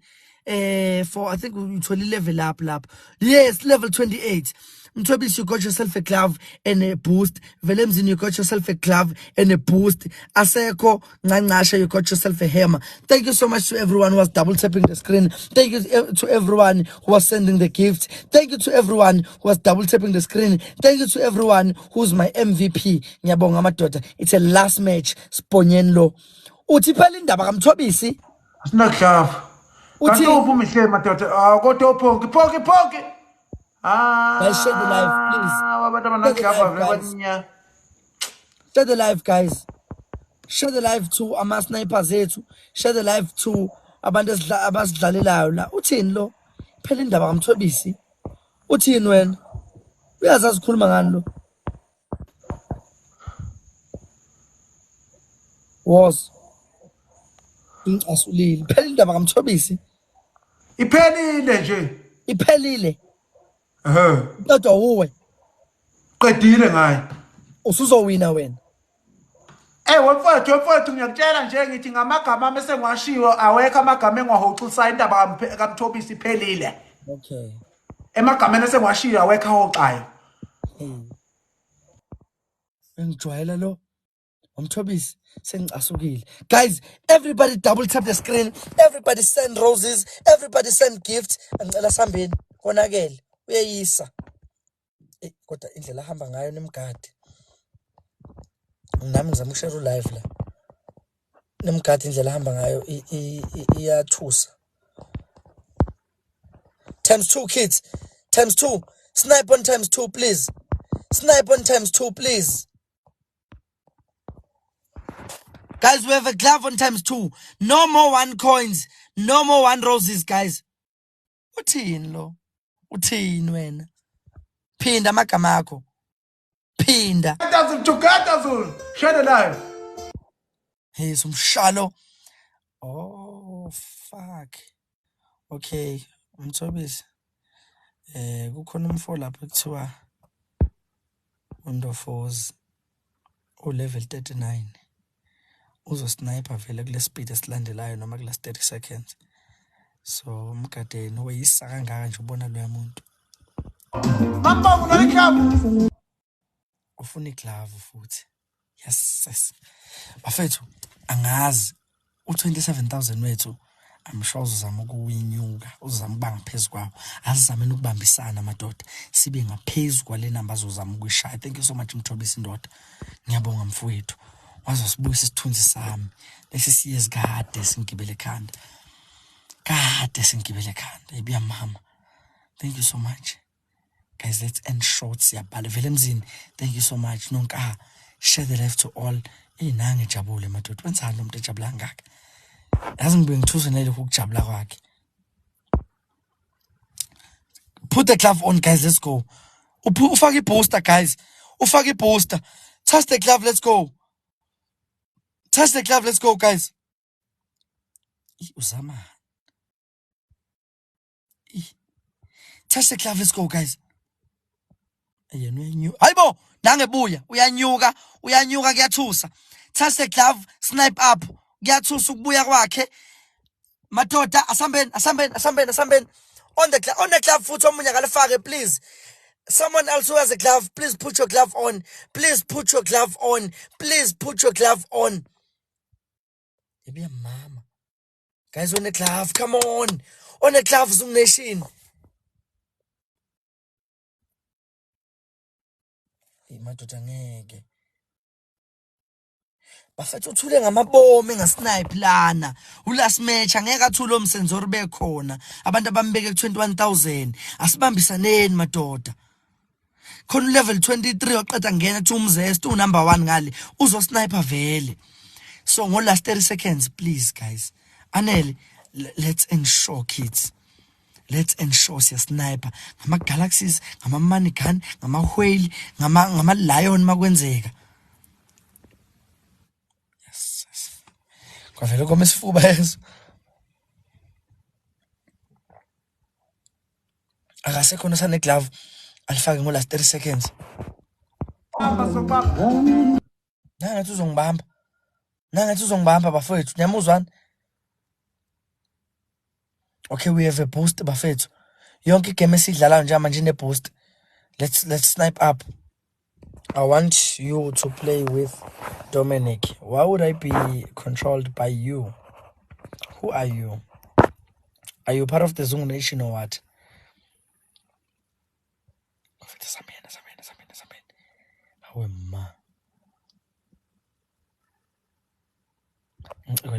For I think we level up. Yes, level 28. Mthobisi, you got yourself a glove and a boost. Velemzin, you got yourself a glove and a boost. Aseko Nganasha, you got yourself a hammer. Thank you so much to everyone who was double tapping the screen. Thank you to everyone who was sending the gifts. Thank you to everyone who was double tapping the screen. Thank you to everyone who's my MVP. Ngiyabonga madoda. It's a last match. Sponyenlo. Uthi phela indaba kaMthobisi. Asinakuhlava. Kanti uphuma ihle madoda. Kodwa uphoki. Guys, share the live, please. Share the live, guys. Share the live to ama snipers ethu. Share the live to abantu abasidlalelayo la. Uthini lo? Phela indaba kaMthobisi. Uthini wena? Uyazazi ukukhuluma ngani lo? Was asulile. Phela indaba kaMthobisi. Iphelile nje. Iphelile. Kodwa uwe Qedile ngaye. Usuzowina wena. Wemfowethu ngiyakutshela nje ngithi ngamagama mase ngiwashiwo awekho amagama engiwahoxisa indaba kaMthobisi iphelile. Okay. Emagameni esengiwashiwo awekho ahoxayo. Engijwayela lo. Umthobisi sengicasukile. Guys, everybody double tap the screen. Everybody send roses. Everybody send gifts. Angicela sambeni konakele. Uyeyisa. Kodwa indlela hamba ngayo nemgadi. Nami ngizama ukushare live la. Nemgadi indlela hamba ngayo iyathusa. ×2 kids. ×2. Snipe on ×2 please. Snipe on ×2 please. Guys, we have a glove on ×2. No more 1 coins. No more 1 roses, guys. Uthini lo? Uthini wena? Phinda amagama akho. Phinda. Together, share the live. Hey, umshalo. Oh, fuck. Okay, Mthobisi. Kukhona umfo lapha ekuthiwa Undofoz level 39. Uzo sniper vele kule speed esilandelayo noma kula 30 seconds. So umgadeni weyisa kangaka nje ubona lo yamuntu. Mama unalekhaba. Ufuna iglove futhi. Yes. Bafethu angazi u27000 wethu I'm sure uzama ukuwinyuka, uzama ukubanga phezulu kwawo. Azizameni ukubambisana madoda. Sibe ngaphezulu kwale number azozama ukuyishaya. Thank you so much Mthobisi ndoda. Ngiyabonga mfowethu. Wazosibuyisa isithunzi sami. Lesi siyezi kade singibele ekhanda. Ebiya mama. Thank you so much. Guys, let's end short siyabhala. Velemzini, thank you so much. Nonka, share the live to all. Nange jabule madoda. Wenzani lo muntu ejabula ngaka? Yazi ngibuye ngithusa nele ukujabula kwakhe. Put the glove on, guys. Let's go. Ufake booster, guys. Ufake booster. Touch the glove. Let's go. Touch the glove. Let's go, guys. Uzama. Touch the glove. Let's go, guys. Hayibo, nangebuya. Uyanyuka kuyathusa. Touch the glove. Snipe up. Kuyathusa ukubuya kwakhe. Madoda, asambeni. On the glove foot omunye akalifake, please. Someone else who has a glove, please put your glove on. Please put your glove on. Maybe mama. Guys, on the glove, come on. On the glove, Zoom Nation. Madoda ngeke. Bafethu uthule ngamabomu engasnipe lana. Ulast match angeke athule omsenzori bekhona. Abantu abambeke ku21000. Asibambisaneni madoda. Khona level 23 oqeda ngena ethi umzesti unumber 1 ngale. Uzo sniper vele. So ngo last 30 seconds please guys. Anele, let's ensure kids. Let's ensure siya sniper. Ngama galaxies, ngama manican, ngama whale, ngama lion makwenzeka. Kwavele kome isifuba yeso. Akasekhona sane glove alifake ngo last 30 seconds. Nangathi uzongibamba bafethu. Nyamuzwana. Okay, we have a boost bafethu. Yonke igame esidlalayo nje manje ine boost. Let's snipe up. I want you to play with Dominic. Why would I be controlled by you? Who are you? Are you part of the Zungu Nation or what?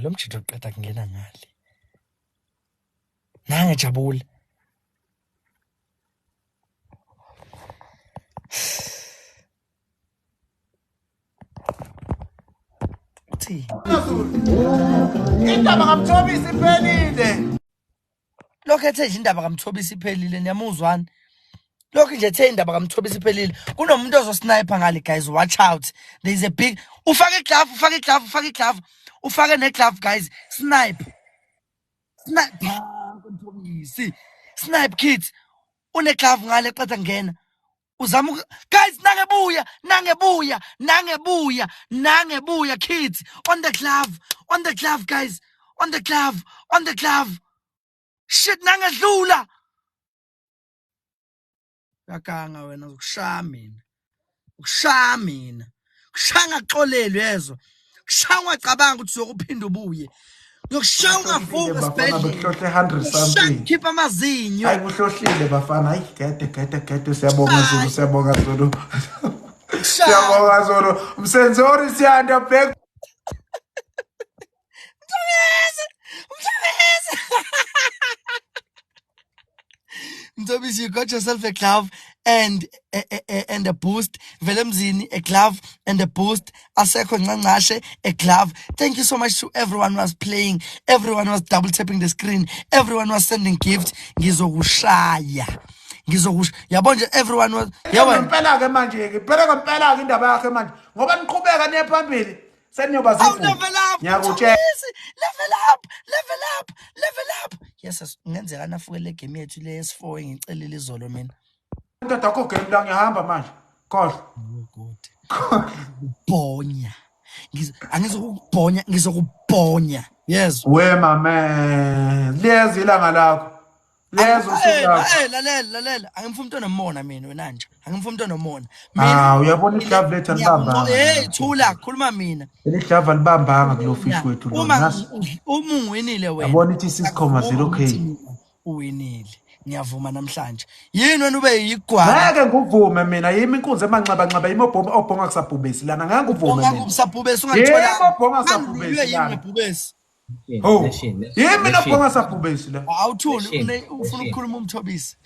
Lo mjito uqeda kungena ngale. Nange jabule. Indaba kaMthobisi iphelile. Lokho ethe nje indaba kaMthobisi iphelile niyamuzwana. Lokho nje ethe indaba kaMthobisi iphelile. Kunomuntu ozosniper ngale guys, watch out. There is a big ufake glove, ufake neglove guys. Snipe Mthobisi. Snipe kids. Une glove ngale qeda ngena. Uzama guys, nangebuya kids. On the glove guys. On the glove. Shit, nangedlula. Yakanga wena ukushaya mina. Kushanga xolelwe yezo. Kushaya ungacabanga ukuthi uzokuphinda ubuye. Yokushaya ungavuka Bekuhlohle 100 something. Khipha amazinyo. Hayi kuhlohlile bafana. Hayi gede siyabonga Zulu. Siyabonga Zulu. Umsenzori siyanda back. Mthobisi, you got yourself a glove and a boost. Velemzini, a glove and a boost. Aseko Ngangashe, a glove. Thank you so much to everyone who was playing. Everyone was double tapping the screen. Everyone was sending gifts. Ngizokushaya. Yabonje everyone was. Ngempela ke manje ke. Phela ngempela ke indaba yakhe manje. Ngoba niqhubeka nephambili. Seniyoba zifu. Ngiyakutshela. Level up. Yes, ngenzeka nafukele game yethu le S4 ngicelile izolo mina. Ndoda akho game la ngiyahamba manje. Khohle. Bonya. Ngizokubhonya. Yes. We my man. Lezi ilanga lakho. Lezo usuku. Lalela. Angimfuna umuntu onomona mina wena nje. Angimfuna umuntu onomona. Mina uyabona ihlava lethu alibamba. Thula, khuluma mina. Ihlava libambanga kulo fish wethu lo. Uma ungwinile wena. Yabona ithi 6.0k. Uwinile. Ngiyavuma namhlanje. Yini wena ube yigwala? Ngeke nguvume mina yimi inkunzi emanxaba yimi obhonga kusabhubesi lana ngeke nguvume mina. Kusabhubesi ungathola. Yimi obhonga kusabhubesi lana. Oh. Yimi nobhonga kusabhubesi la. Awuthuli ufuna ukukhuluma uMthobisi.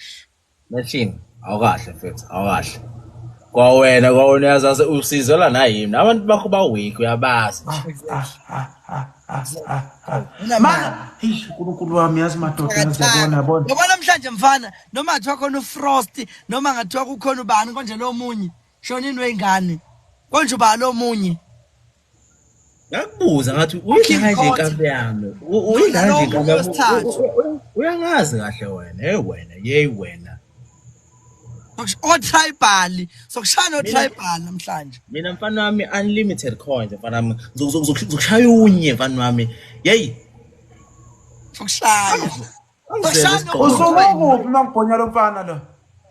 Machine, awukahle mfethu, awukahle. Kwawena yazazi usizela nayimi. Abantu bakho ba weak uyabazi. Mana, uNkulunkulu wami yazi madoda ngiyabona yabona. Ngoba namhlanje mfana, noma ngathiwa khona uFrost, noma ngathiwa kukhona ubani konje lo munye. Shonini wengane. Konje uba lo munye. Ngakubuza ngathi uyidlanje inkambi yami. Uyidlanje inkambi yami. Uyangazi kahle wena. Wena. Tribal. Sokushaya tribal namhlanje. Mina mfana wami unlimited coins mfana wami. Ngizokushaya unye mfana wami. Sokushaya. Usukuphi mangibhonya lo mfana lo?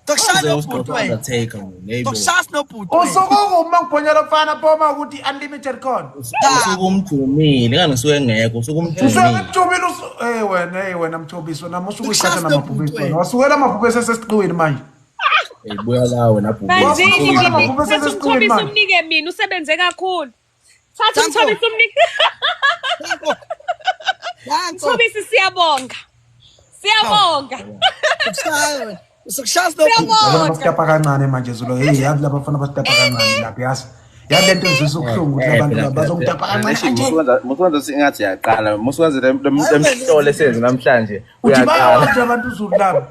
Sokushaya nobhuti wena. Sokushaya nobhuti wena. Usukuphi mangibhonya lo mfana boma ukuthi unlimited coin. Usukumjumile ngani ngisuke ngeke usukumjumile. Wena Mthobisi wena musukuyiqhatha namabhubesi wena. Wasukela amabhubesi esesiqiweni manje. Buya la wena Mthobisi umnike mina usebenze kakhulu. Thatha Mthobisi umnike. Mthobisi siyabonga. Sokushaya nobhuti. Basitapa kancane manje Zulu. Yazi laba bafana basitapa kancane lapha yazi. Yalento nzisa ukuhlungu ukuthi abantu bazongitapa kancane. Musuwenza singathi yaqala. Musuwenza lemhlolo esenze namhlanje. Uyaqala abantu Zulu laba.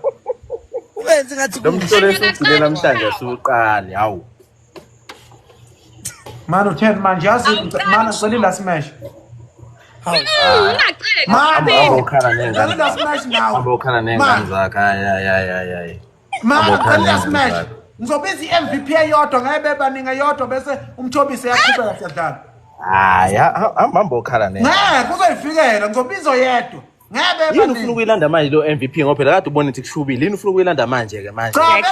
Wenze ngathi lomhlolo esugcine namhlanje suqala hawu. Mano 10 manje yazi mana ngicela la smash. Abokhala nengane. La smash now. Abokhala nengane zakhe. Ya. Mana ngicela smash. Ngizobiza iMVP eyodwa ngayebebaninga yodwa bese uMthobisi yaqhubeka siyadlala. Hambokhala nengane. Kuzoyifikela ngizobiza yedwa. Ngebe yini ufuna ukuyilanda manje lo MVP ngoba phela kade ubona ukuthi kushubile yini ufuna ukuyilanda manje ke manje cha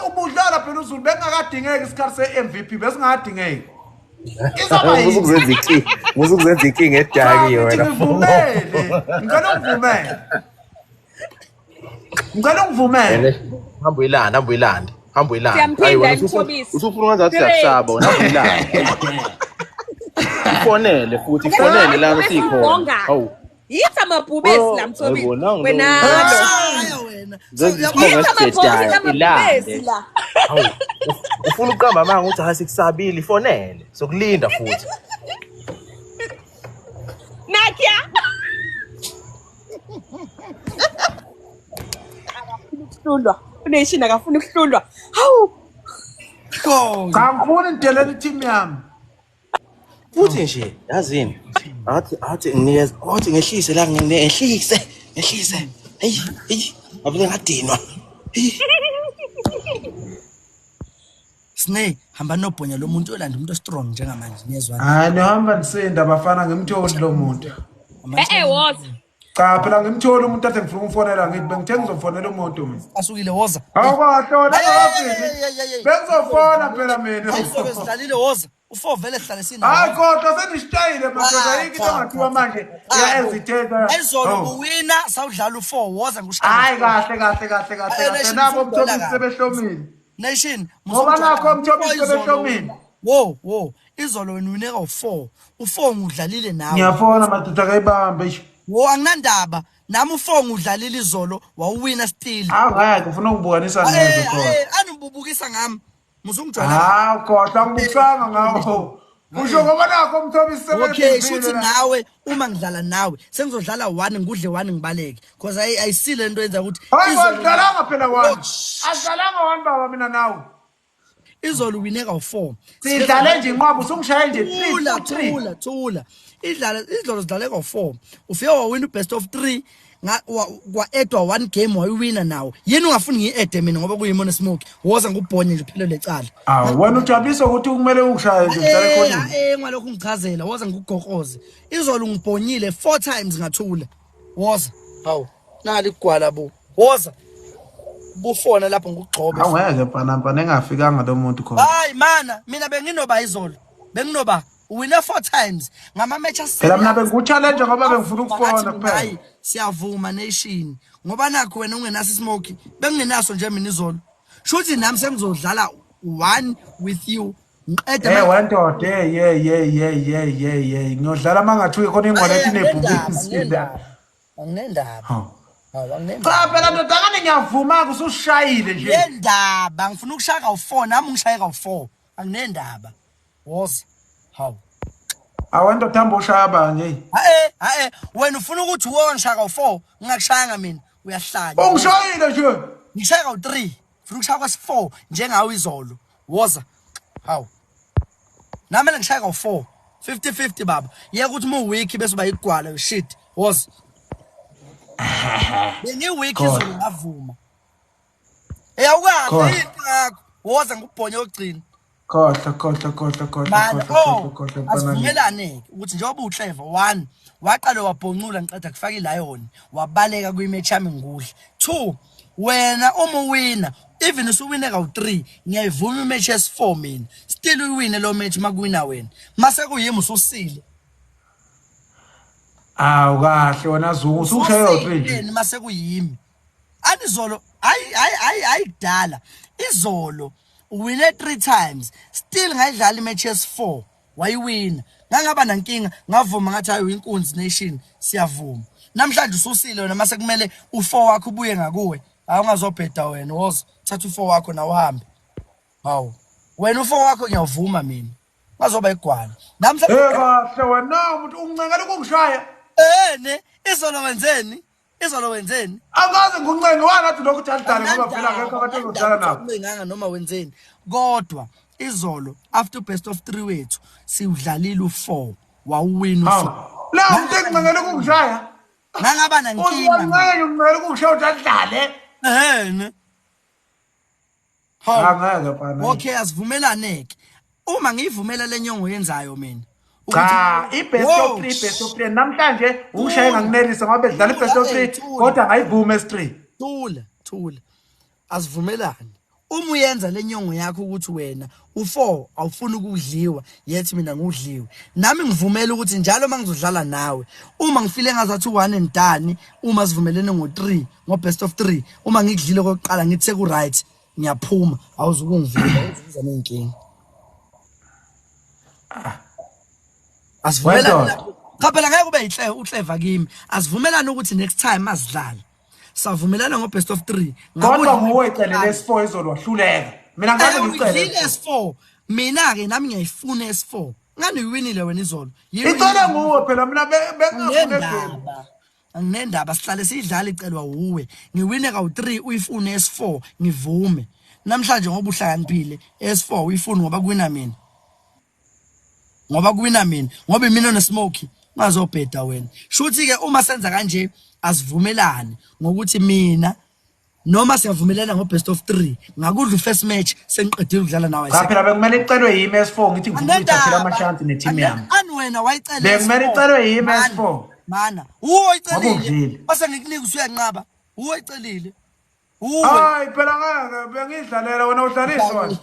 ubudlala phela uZulu bengakadingeki isikhathi se-MVP besingadingeki izaba yini uzokuzenza inkinga edaki wena ngivumele ngicela ungivumele hamba uyilande Siyamphinda Mthobisi. usufuna ukwenza ukuthi siyakusaba wena hamba uyilande ufonele futhi ufonele lana sikhona hawu Yithi amabhubesi la Mthobisi. Wena ilande ufuna uqamba manje ukuthi asikusabile ifonele sokulinda futhi Nakia. Ukuhlulwa. Uneshini akafuna ukuhlulwa. Hawu. Ngangifuna indelele team yami. Futhi nje yazini athi nginikeza athi ngehlise la ngehlise hey abule ngadinwa Sne hamba nobhonya lo muntu olanda umuntu strong njengamanje niyezwana Hayi nohamba nisinda bafana ngemtholi lo muntu Woza. Cha phela ngimtholi umuntu athi ngifuna umfonela ngithi bengithe ngizofonela umuntu mina asukile woza awukahlona ngafiki bengizofona phela mina ayisobesidlalile woza u4 vele sihlale sina hayi kodwa senishayile madoda yiki engathiwa manje uyazithetha ayizolo uwina sawudlala u4 woza ngushaya hayi kahle nabo Mthobisi sebehlomile nation ngoba nakho Mthobisi sebehlomile wo izolo wena uwineka u4 ngudlalile nawe ngiyafona madoda kayibambe wo anginandaba nami u4 ngudlalile izolo wawuwina still ngeke ufuna ukubukanisa nezo khona anububukisa ngami muzungijwayela kodwa ngibusanga ngawo usho ngoba nakho Mthobisi sebehlomile okay shuthi nawe uma ngidlala nawe sengizodlala 1 ngudle 1 ngibaleke because ayisile into yenza ukuthi izolo ngidlalanga phela 1 adlalanga 1 baba mina nawe izolo wineka u4 sidlale nje inqwabo usungishaye nje 3 thula izolo sidlaleka u4 ufike wawina best of 3 kwa-edwa 1 game wayiwina nawo yini ungafuni ngiyi-ede mina ngoba kuyimona smoke woza ngubhonye nje phela lecala wena ujabulisa ukuthi kumele ungishaye nje ngicela ngalokho ngichazela woza ngigugokoze izolo ngibhonyile 4 times ngathula woza hawu nali igwala bo woza bufona lapho ngikugcobe awungeke mpanampa engafikanga lo muntu khona hayi mana mina benginoba izolo benginoba uwina 4 times ngama match phela mina bengikuchallenge ngoba bengifuna ukufona kuphela siyavuma nation ngoba nakho wena ungenaso smoke bengingenaso nje mina izolo shuthi nami sengizodlala 1 with you ngiqeda wendoda ngiyodlala mangathiwe khona ingqola ethi nebhubisi anginendaba cha phela ndodakane ngiyavuma kusushayile nje yendaba ngifuna ukushaya ka4 nami ngishayeka u4 anginendaba woza hawu awento thamba ushaya banje wena ufuna ukuthi uwe ngishaya ka4 ngingakushayanga mina uyahlanya ungishayile nje ngishaya ka3 ufuna ukushaya kwa4 njengawe izolo woza hawu nami ngishaya ka4 50-50 baba yeka ukuthi mu week bese uba igwala shit woza Beni week izolo ngavuma awukahle ngakho woza ngubhonye ogcina kodwa asivumelane ukuthi njengoba uClever 1 waqala wabhoncula ngiqeda kufaka iLion wabaleka kwimatch yami ngudle 2 wena uma uwina even usuwine ka3 ngiyayivuma imatch yes4 mina still uwine lo match makuwina wena mase kuyimi ususile kahle wena Zungu usushaya u3 mase kuyimi anizolo ayidala izolo uwine 3 times still ngayidlala imatch yes4 wayiwina ngangaba nankinga ngavuma ngathi hayi inkunzi nation siyavuma namhlanje ususile wena mase kumele u4 wakho ubuye ngakuwe awungazobheda wena woza thatha u4 wakho na uhambe hawu wena u4 wakho ngiyavuma mina ngazoba igwala namhlanje kahle wena umuntu uncenkela ukungishaya izolo wenzeni angaze nguncenga wangathi lokhu uthaldala ngoba phela ngekho kade uzodlala nawo nginganga noma wenzeni kodwa izolo after best of 3 wethu siudlalile u4 wawuwina u4 la umuntu engincengela ukungishaya ngangaba nankinga ungicela ukungishaya uthaldale angeke pana okay asivumelaneke uma ngivumela lenyongo yenzayo mina Cha, i-best of 3, best of 3 namhlanje ungishaye nganginelisa ngoba bedlala i-best of 3 kodwa ngayivuma es-3. Thula. Asivumelani. Uma uyenza lenyongo yakho ukuthi wena u4 awufuni ukudliwa, yethi mina ngudliwe. Nami ngivumela ukuthi njalo mangizodlala nawe, uma ngifile ngazathi u1 and done, uma sivumelene ngo3, ngo-best of 3, uma ngikudlile kokuqala ngithi seku-right, ngiyaphuma, awuzukungivila, uzuza nenkinga. Asivumelani. Cha phela ngeke ube uclever kimi. Asivumelani ukuthi next time asidlala. Savumelana ngo-best of 3. Kodwa nguwe ecelele S4 izolwahluleka. Mina ngabe ngicele S4. Mina-ke nami ngiyayifuna S4. Ngani uwinile wena izolo. Icela nguwe phela mina bengingafune game. Anginendaba sihlale sidlala icelwa uwe. Ngiwine ka3 uyifune S4 ngivume. Namhlanje ngoba uhlakaniphile S4 uyifuna ngoba kuwina mina. Ngoba mina nesmoke ngazobheda wena. Shuthi ke uma senza kanje asivumelane ngokuthi mina noma siyavumelana ngo-best of 3 ngakudla first match sengiqedile ukudlala nawe. Cha phela bekumele icelwe yimi S4 ngithi ngifuna ukuthathela ama-chance ne-team yami. Ani wena wayicela bekumele icelwe yimi S4. Mana uyicelile base ngikunika usuyanqaba uyicelile. Hayi phela ngeke bengidlalela wena udlaliswa.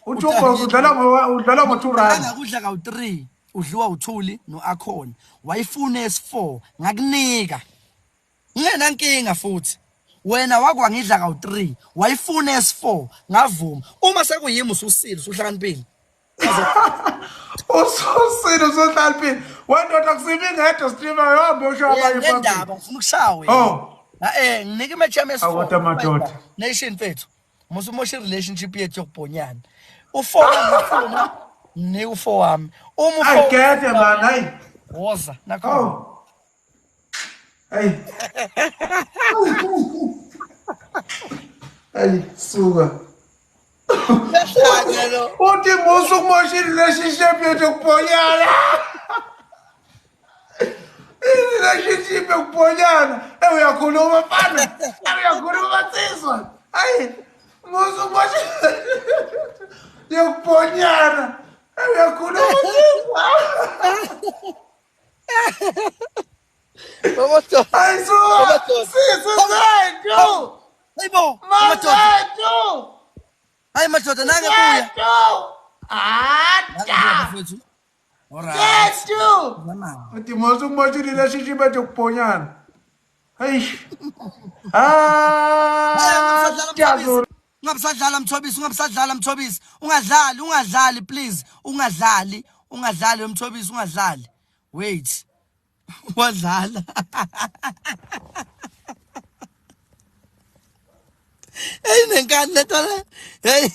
Uthi udlala ngo2 rand. Ngakudla ka3 udliwa uthuli noAkhona. Wayifuna S4 ngakunika. Ngena nkinga futhi. Wena wakwangidla ka3 wayifuna S4 ngavuma. Uma sekuyimi ususile usuhlakaniphile. Ususile usuhlakaniphile. Wena akusibi ngedwa streamer yombe ushaya abanye indaba ngifuna ukushawe. Nginika imatch yami S4. Nation fethu. Musumoshe relationship yethu yokubhonyana. U4 ngifuna ne u4 wami. Uma u4 ayigede man hayi. Woza nakho. Hey. Hey, suka. Uthi musu kumoshe relationship yethu yokubhonyana. Relationship yokubhonyana. Uyakhuluma mfana. Uyakhuluma siswa. Hayi. Musu kumoshe yokubhonyana. Uyakhuluma siswa. Ay, suka. Siswa. Hayibo. Hayi madoda nange buya. Mfethu. Alright. Uthi musu kumoshe relationship yethu yokubhonyana. Hey. Ungabisadlala Mthobisi. Ungadlali please. Ungadlali Mthobisi ungadlali. Wait. Wadlala. Hey nenkani letona. Hey.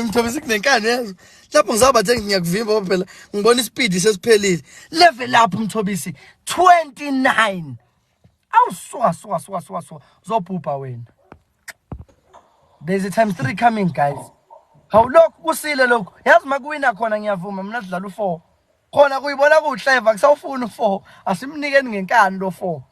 Mthobisi kunenkani yazo. Lapho ngizabathe ngiyakuvimba phela. Ngibona ispeed sesiphelile. Level up Mthobisi 29. Awuswa. Zobhubha wena. There's a times 3 coming guys. Hawu lokho kusile lokho. Yazi makuwina khona ngiyavuma mina sidlala u4. Khona kuyibona kuhleva kusawufuna u4. Asimnikeni ngenkani lo4.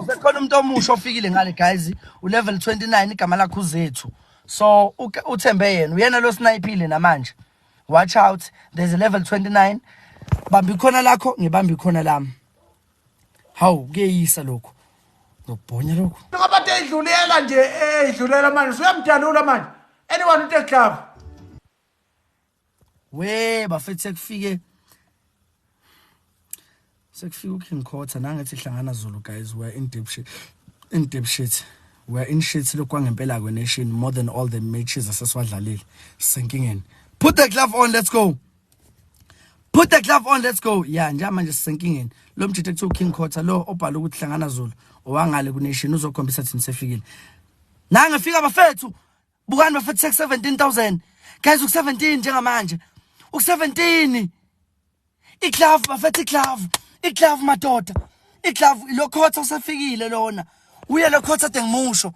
Sekhona umuntu omusha ofikile ngale guys. U-level 29 igama lakho uZethu. So uthembe yena. Uyena lo snipile namanje. Watch out. There's a level 29. Bamba ikhona lakho ngibamba ikhona lami. Hawu kuyeyisa lokho. Ngobhonya lokho. Ngabathe edlulela nje edlulela manje uyamdalula manje. Anyone uthe glove. Bafethu sekufike uKing Quarter nangathi hlangana Zulu guys. We're in deep shit. We're in shit lokwangempela kwe-nation more than all the matches asesiwadlalile. Sisenkingeni. Put the glove on, let's go. Yeah, nje manje sisenkingeni. Lo mjithe kuthiwa uKing Quarter lo obhala ukuthi hlangana Zulu owangale ku-nation uzokhombisa thini sefikile. Nangefika bafethu. Bukani bafethu 17,000. Guys uku17 njengamanje. Uku17. Iglove bafethu iglove madoda. Iglove lo Quarter usafikile lona. Uya lo Quarter dengimusho.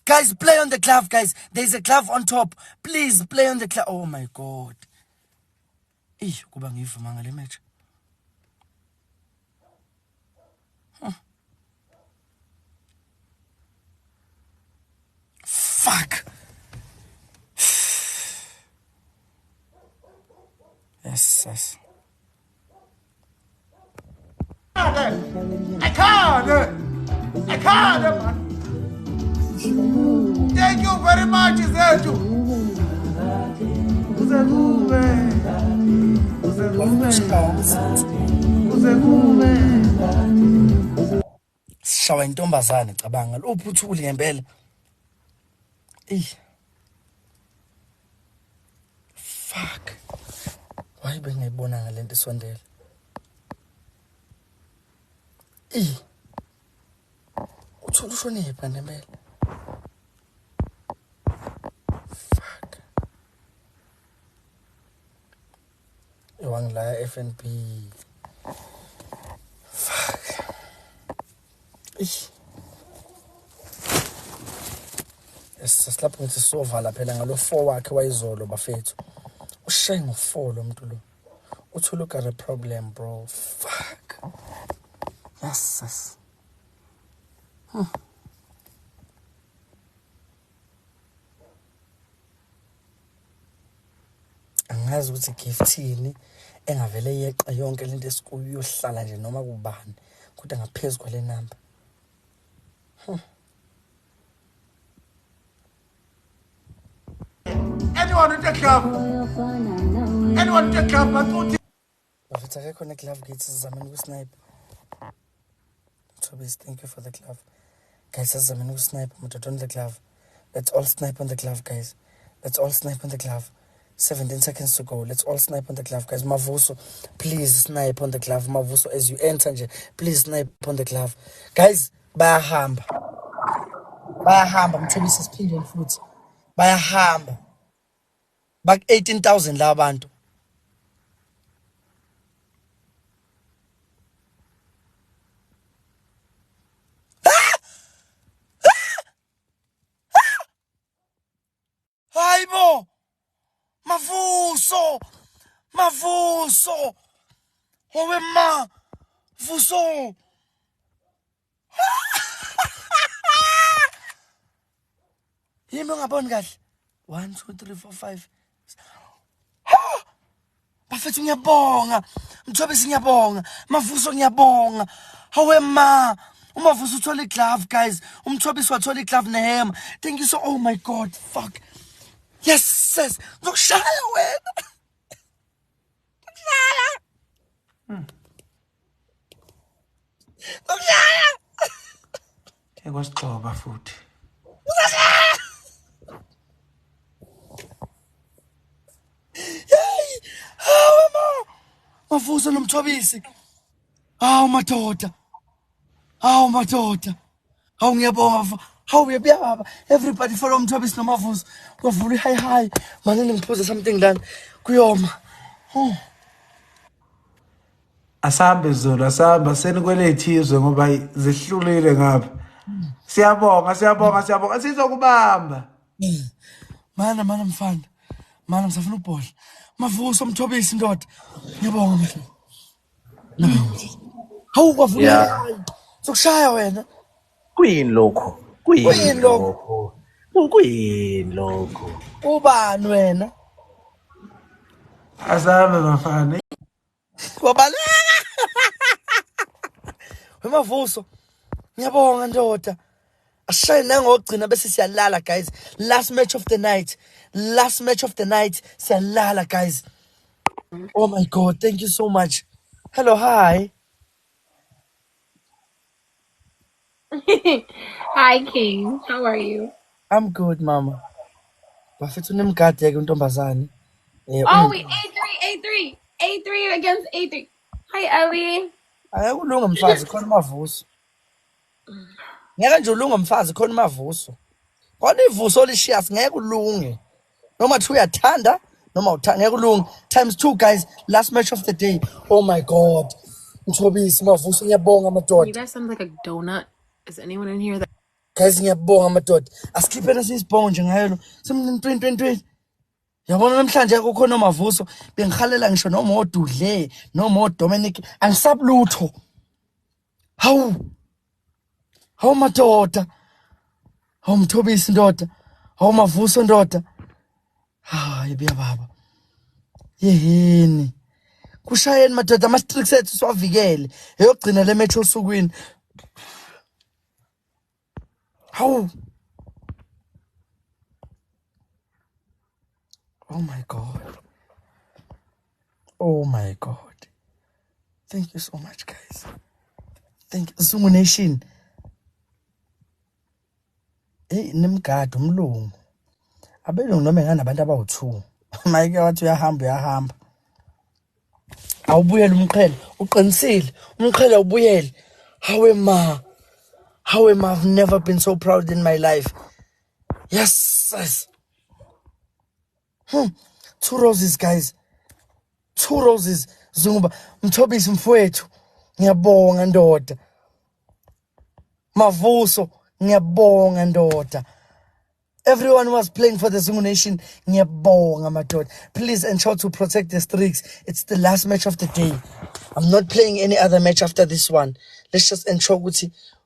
Guys play on the glove guys. There's a glove on top. Please play on the glove. Oh my god. Kuba ngivuma ngale match. Fuck. Yes, yes. I can't, man. Thank you very much, Zetu. Shawa intombazane cabanga lophuthuli ngempela. Fuck. Why bengayibona ngalento isondela? Uthula ushonephi ngempela? Fuck. Wangilaya FNB. Fuck. Sesilapho ngithi sovala phela ngalo 4 wakhe wayizolo bafethu. Ushaye ngo4 lo muntu lo. Uthi look at a problem, bro. Fuck. Yes. Angazi ukuthi giftini engavele yeqa yonke lento esikuyo yohlala nje noma kubani kodwa ngaphezulu kwale number. Anyone with a club? Anyone with a club? Bafethu akekho ne-glove gates sizameni ukusnipe. Tobias, thank you for the glove. Guys, sizameni ukusnipe. Madoda on the glove. Let's all snipe on the glove, guys. Let's all snipe on the glove. 17 seconds to go. Let's all snipe on the glove, guys. Mavuso, please snipe on the glove. Mavuso, as you enter, please snipe on the glove. Guys, bayahamba. Mthobisa siphindeni futhi. Bayahamba. Back 18,000 la bantu. Hayibo! Mavuso! Owe ma! Vuso! Yimi ungaboni kahle. 1 2 3 4 5. Bafethu ngiyabonga. Mthobisi ngiyabonga. Mavuso ngiyabonga. Hawe ma! Umavuso uthola iglove, guys. Umthobisi wathola iglove nehema. Thank you so. Oh my God, fuck. Yes. Ngizokushaya wena. Ngizokushaya. Kwasixoba futhi. Mavuso nomthobisi. Hawu madoda. Hawu ngiyabonga. Hawu yebaba. Everybody follow umthobisi nomavuso. Kwavula hi. Manini ngiphuza something lana. Kuyoma. Asambe Zulu, asamba senikwelethizwe ngoba zihlulile ngapha. Siyabonga. Sizokubamba. Mana mfana. Mana msafuna ukubhola. Mavuso umthobisi ndoda. Ngiyabonga mfana. Hawu kwavula. Sokushaya wena. Kuyini lokho? Ubani wena? Asambe bafana. Wabaleka. Wemavuso. Ngiyabonga ndoda. Ashaye nangogcina bese siyalala, guys. Last match of the night. Siyalala, guys. Oh my God, thank you so much. Hello, hi. Hi, King. How are you? I'm good, mama. Bafethu nemgadi yake untombazane. Oh, wait, A3 against A3. Hi, Ellie. Ayakulunga mfazi khona mavuso. Ngeke nje ulunga mfazi khona mavuso. Khona ivuso lishiya ngeke ulunge. Noma thi uyathanda noma uthanda ngeke ulunge. ×2, guys. Last match of the day. Oh my God. Mthobisi mavuso ngiyabonga madoda. You guys sound like a donut. Is anyone in here that Guys ngiyabonga madoda. Asikhiphena sisibhongo nje ngayo lo. Semini 2020. Yabona namhlanje akukho nomavuso bengihalela ngisho noma odudle noma oDominic angisabulutho. Hawu madoda. Hawu Mthobisi ndoda. Hawu mavuso ndoda. Hayi biya baba. Yehini. Kushayeni madoda ama-streaks ethu siwavikele. Eyogcina le match osukwini. Hawu. Oh my God. Oh my God. Thank you so much, guys. Thank you. Zungu Nation. Hey, nimgado umlungu. Abelungu noma engana abantu abawu2. Mike wathi uyahamba. Awubuyele umqhele. Uqinisile. Umqhele awubuyele. Hawe ma. I've never been so proud in my life. Yes. 2 roses, guys. 2 roses. Zunguba. Mthobisi mfowethu. Ngiyabonga ndoda. Mavuso. Ngiyabonga ndoda. Everyone who was playing for the Zungu Nation, ngiyabonga madoda. Please ensure to protect the streaks. It's the last match of the day. I'm not playing any other match after this one. Let's just ensure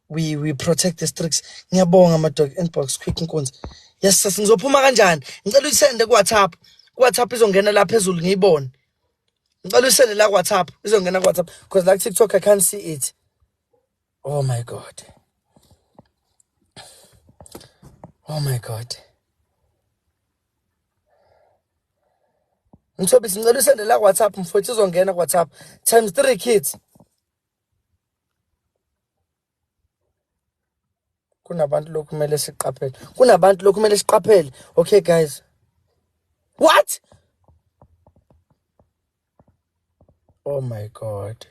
we protect the streaks. Ngiyabonga madoda. Inbox quick nkonzi. Yes, sir. Ngizophuma kanjani? Ngicela uyisende ku WhatsApp. Ku WhatsApp izongena la phezulu ngiyibone. Ngicela uyisende la ku WhatsApp. Izongena ku WhatsApp because like TikTok I can't see it. Oh my God. Oh my God. Mthobisi ngicela usende la WhatsApp mfowethu izongena ku WhatsApp ×3 kids. Kunabantu lokhu kumele siqaphele. Okay guys. What? Oh my God.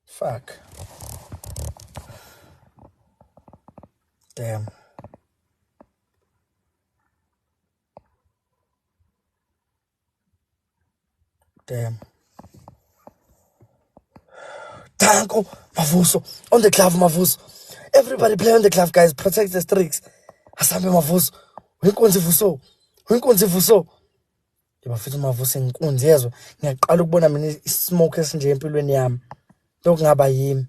Fuck. Damn. Danko, Mavuso. On the glove, Mavuso. Everybody play on the glove, guys. Protect the streaks. Asambe Mavuso. Winkonzi Vuso. Yebafithu Mavuso inkunzi yezwa. Ngiyaqala ukubona mina ismoke esinje empilweni yami. Lokhu ngaba yimi.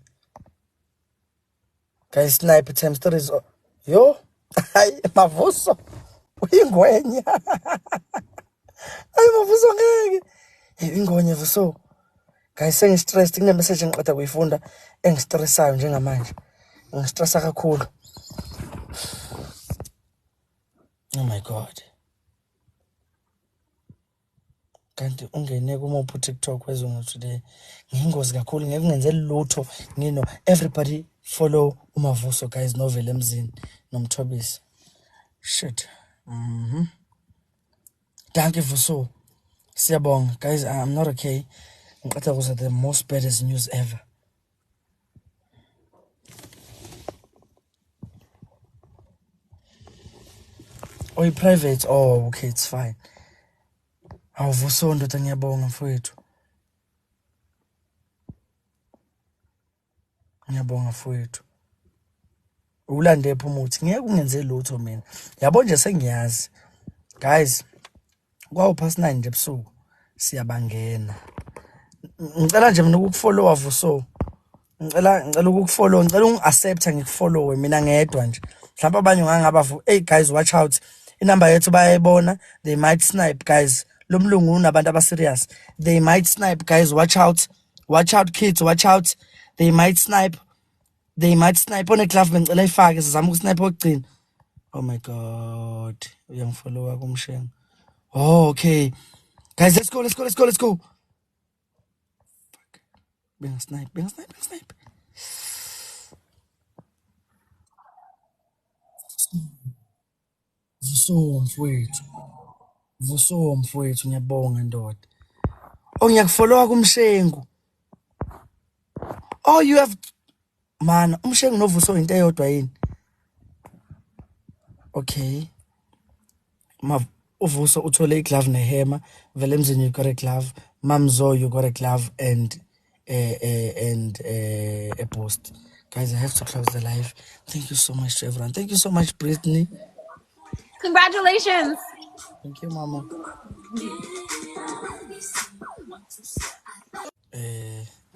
Guys, sniper ×3. Yo. Hayi Mavuso. Uyingwenya. Hayi Mavuso ngeke. Ingwenya Vuso. Guys, sengistressed kune message ngiqeda kuyifunda engistressayo njengamanje. Ngistressa kakhulu. Oh my God. Kanti ungene kuma TikTok wezungu today. Ngiyingozi kakhulu ngeke ngenze lutho ngino. Everybody follow uMavuso guys novela emzini nomthobisi. Shit. Thank you Vuso. Siyabonga guys, I'm not okay. That was the most baddest news ever. Oh, you private? Oh, okay, it's fine. Awuvuso ndoda ngiyabonga mfowethu. Ngiyabonga mfowethu. Ulande phumuthi ngeke ungenze lutho mina. Yabo nje sengiyazi. Guys, kwawu9 nje ebusuku siyabangena. Ngicela nje mina ukufollow Vuso. Ngicela ukufollow, ngicela ungiaccepta ngikufollow mina ngedwa nje. Mhlawumbe abanye ngangaba hey guys watch out. Inamba yethu bayayibona. They might snipe guys. Lo mlungu unabantu aba serious. They might snipe guys, watch out. Watch out kids, watch out. They might snipe. On a glove ngicela ifake sizama ukusnipe okugcina. Oh my God. Uyangifollowa kumshengo. Oh okay. Guys, let's go. Bring a snipe. Vuso mfowethu ngiyabonga ndoda. Oh ngiyakufollowa kumshengu. Oh you have man, umshengu novuso into eyodwa yini? Okay. Uvuso uthole iglove nehema, vele emzini you got a glove, Mamzo you got a glove and a post. Guys, I have to close the live. Thank you so much to everyone. Thank you so much, Brittany. Congratulations. Thank you, Mama.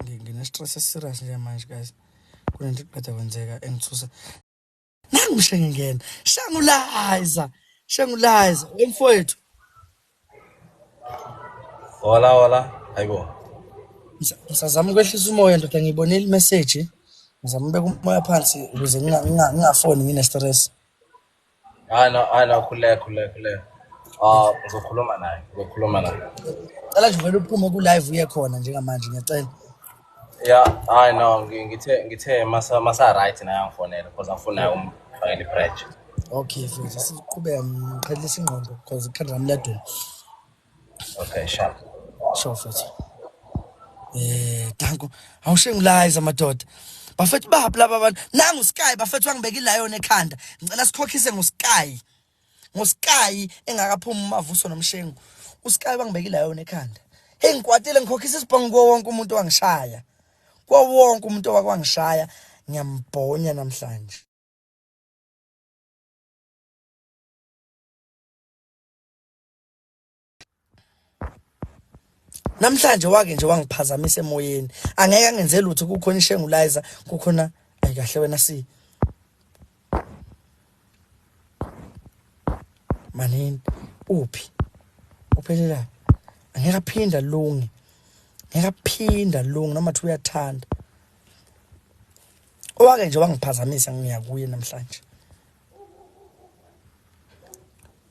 Ngine-stress serious nje manje guys. Kunento eqeda kwenzeka engithusa. Nangishenge ngena. Shangulayiza. Wemfowethu. Hola, hayibo. Ngisazama ukwehlisa umoya ndoda ngibonile imessage. Ngizama ubeka umoya phansi ukuze ngingafoni ngine-stress. Hayi no, khuleka. Ngizokhuluma naye. Cela nje vele uphume ku-live uye khona njengamanje ngiyacela. Yeah, hayi no, ngithe masa right naye angifonela because angifuna umfakela i-bridge. Okay, mfethu siqhubeka ngiqhelisa ingqondo because ikhanda lami liyaduma. Okay, sharp. Sure mfethu. Danko, awushengulayiza madoda. Bafethu bahaphi laba abantu. Nangu Sky bafethu wangibekile yona ekhanda. Ngicela sikhokhise ngoSky. NgoSky engakaphumi umavuso nomshengu. uSky bangibekile yona ekhanda. Hey ngikwatile ngikhokhisa isibhongo kuwo wonke umuntu owangishaya. Kuwo wonke umuntu owakwangishaya ngiyambhonya namhlanje. Namhlanje wake nje wangiphazamisa emoyeni. Angeke angenze lutho kukhona ishengulayiza, kukhona ayikahle wena si. Manini uphi? Uphelela. Angeke aphinda lungi. Ngeke aphinda lungi nomathi uyathanda. Owake nje wangiphazamisa ngiyakuye namhlanje.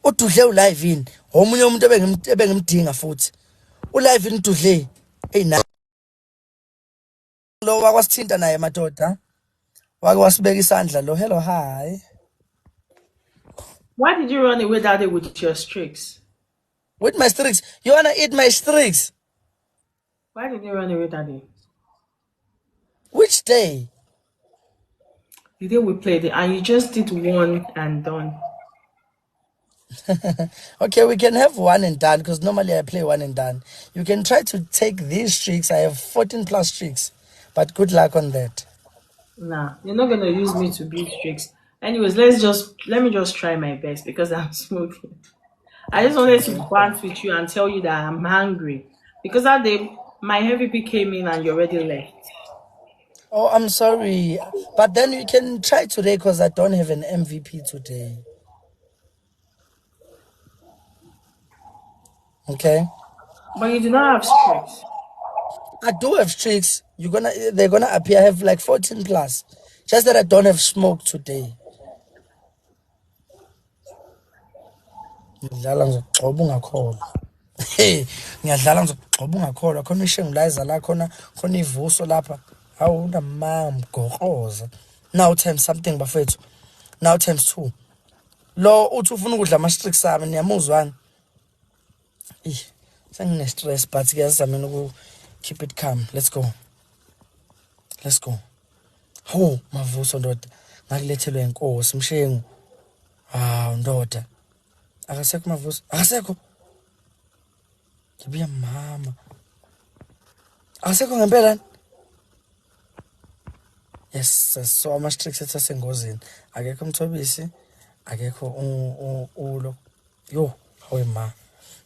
Ududle ulive ini. Omunye umuntu ebengimdinga futhi. Ulive ini Dudle. Hey na. Lo wakwasithinta naye madoda. Wake wasibeka isandla lo. Hello, hi. Why did you run away that day with your streaks? With my streaks? You wanna eat my streaks? Why did you run away that day? Which day? The day we played it, and you just did one and done. Okay, we can have one and done because normally I play one and done. You can try to take these streaks. I have 14 plus streaks, but good luck on that. Nah, you're not gonna use me to beat streaks. Anyways, let me just try my best because I'm smoking. I just wanted to dance with you and tell you that I'm hungry because that day my MVP came in and you already left. Oh, I'm sorry, but then we can try today because I don't have an MVP today. Okay. But you do not have streaks. I do have streaks. They're gonna appear. I have like 14 plus. Just that I don't have smoke today. Ngiyadlala ngizogcoba ungakholwa. Hey, ngiyadlala ngizogcoba ungakholwa. Khona ishengulayiza la khona ivuso lapha. Hawu unamamgoqoza. Now times something bafethu. Now times 2. Lo uthi ufuna ukudla ama streaks ami niyamuzwana. Sengine stress but ngiyazama uku keep it calm. Let's go. Ho, mavuso ndoda. Ngakulethelwe inkosi mshengu. Ndoda. Akasekho mavuso. Akasekho. Ngibuya mama. Akasekho ngempela. Yes, so ama streaks ethisengozini. Akekho Mthobisi, akekho ulo. Yo, hawe ma.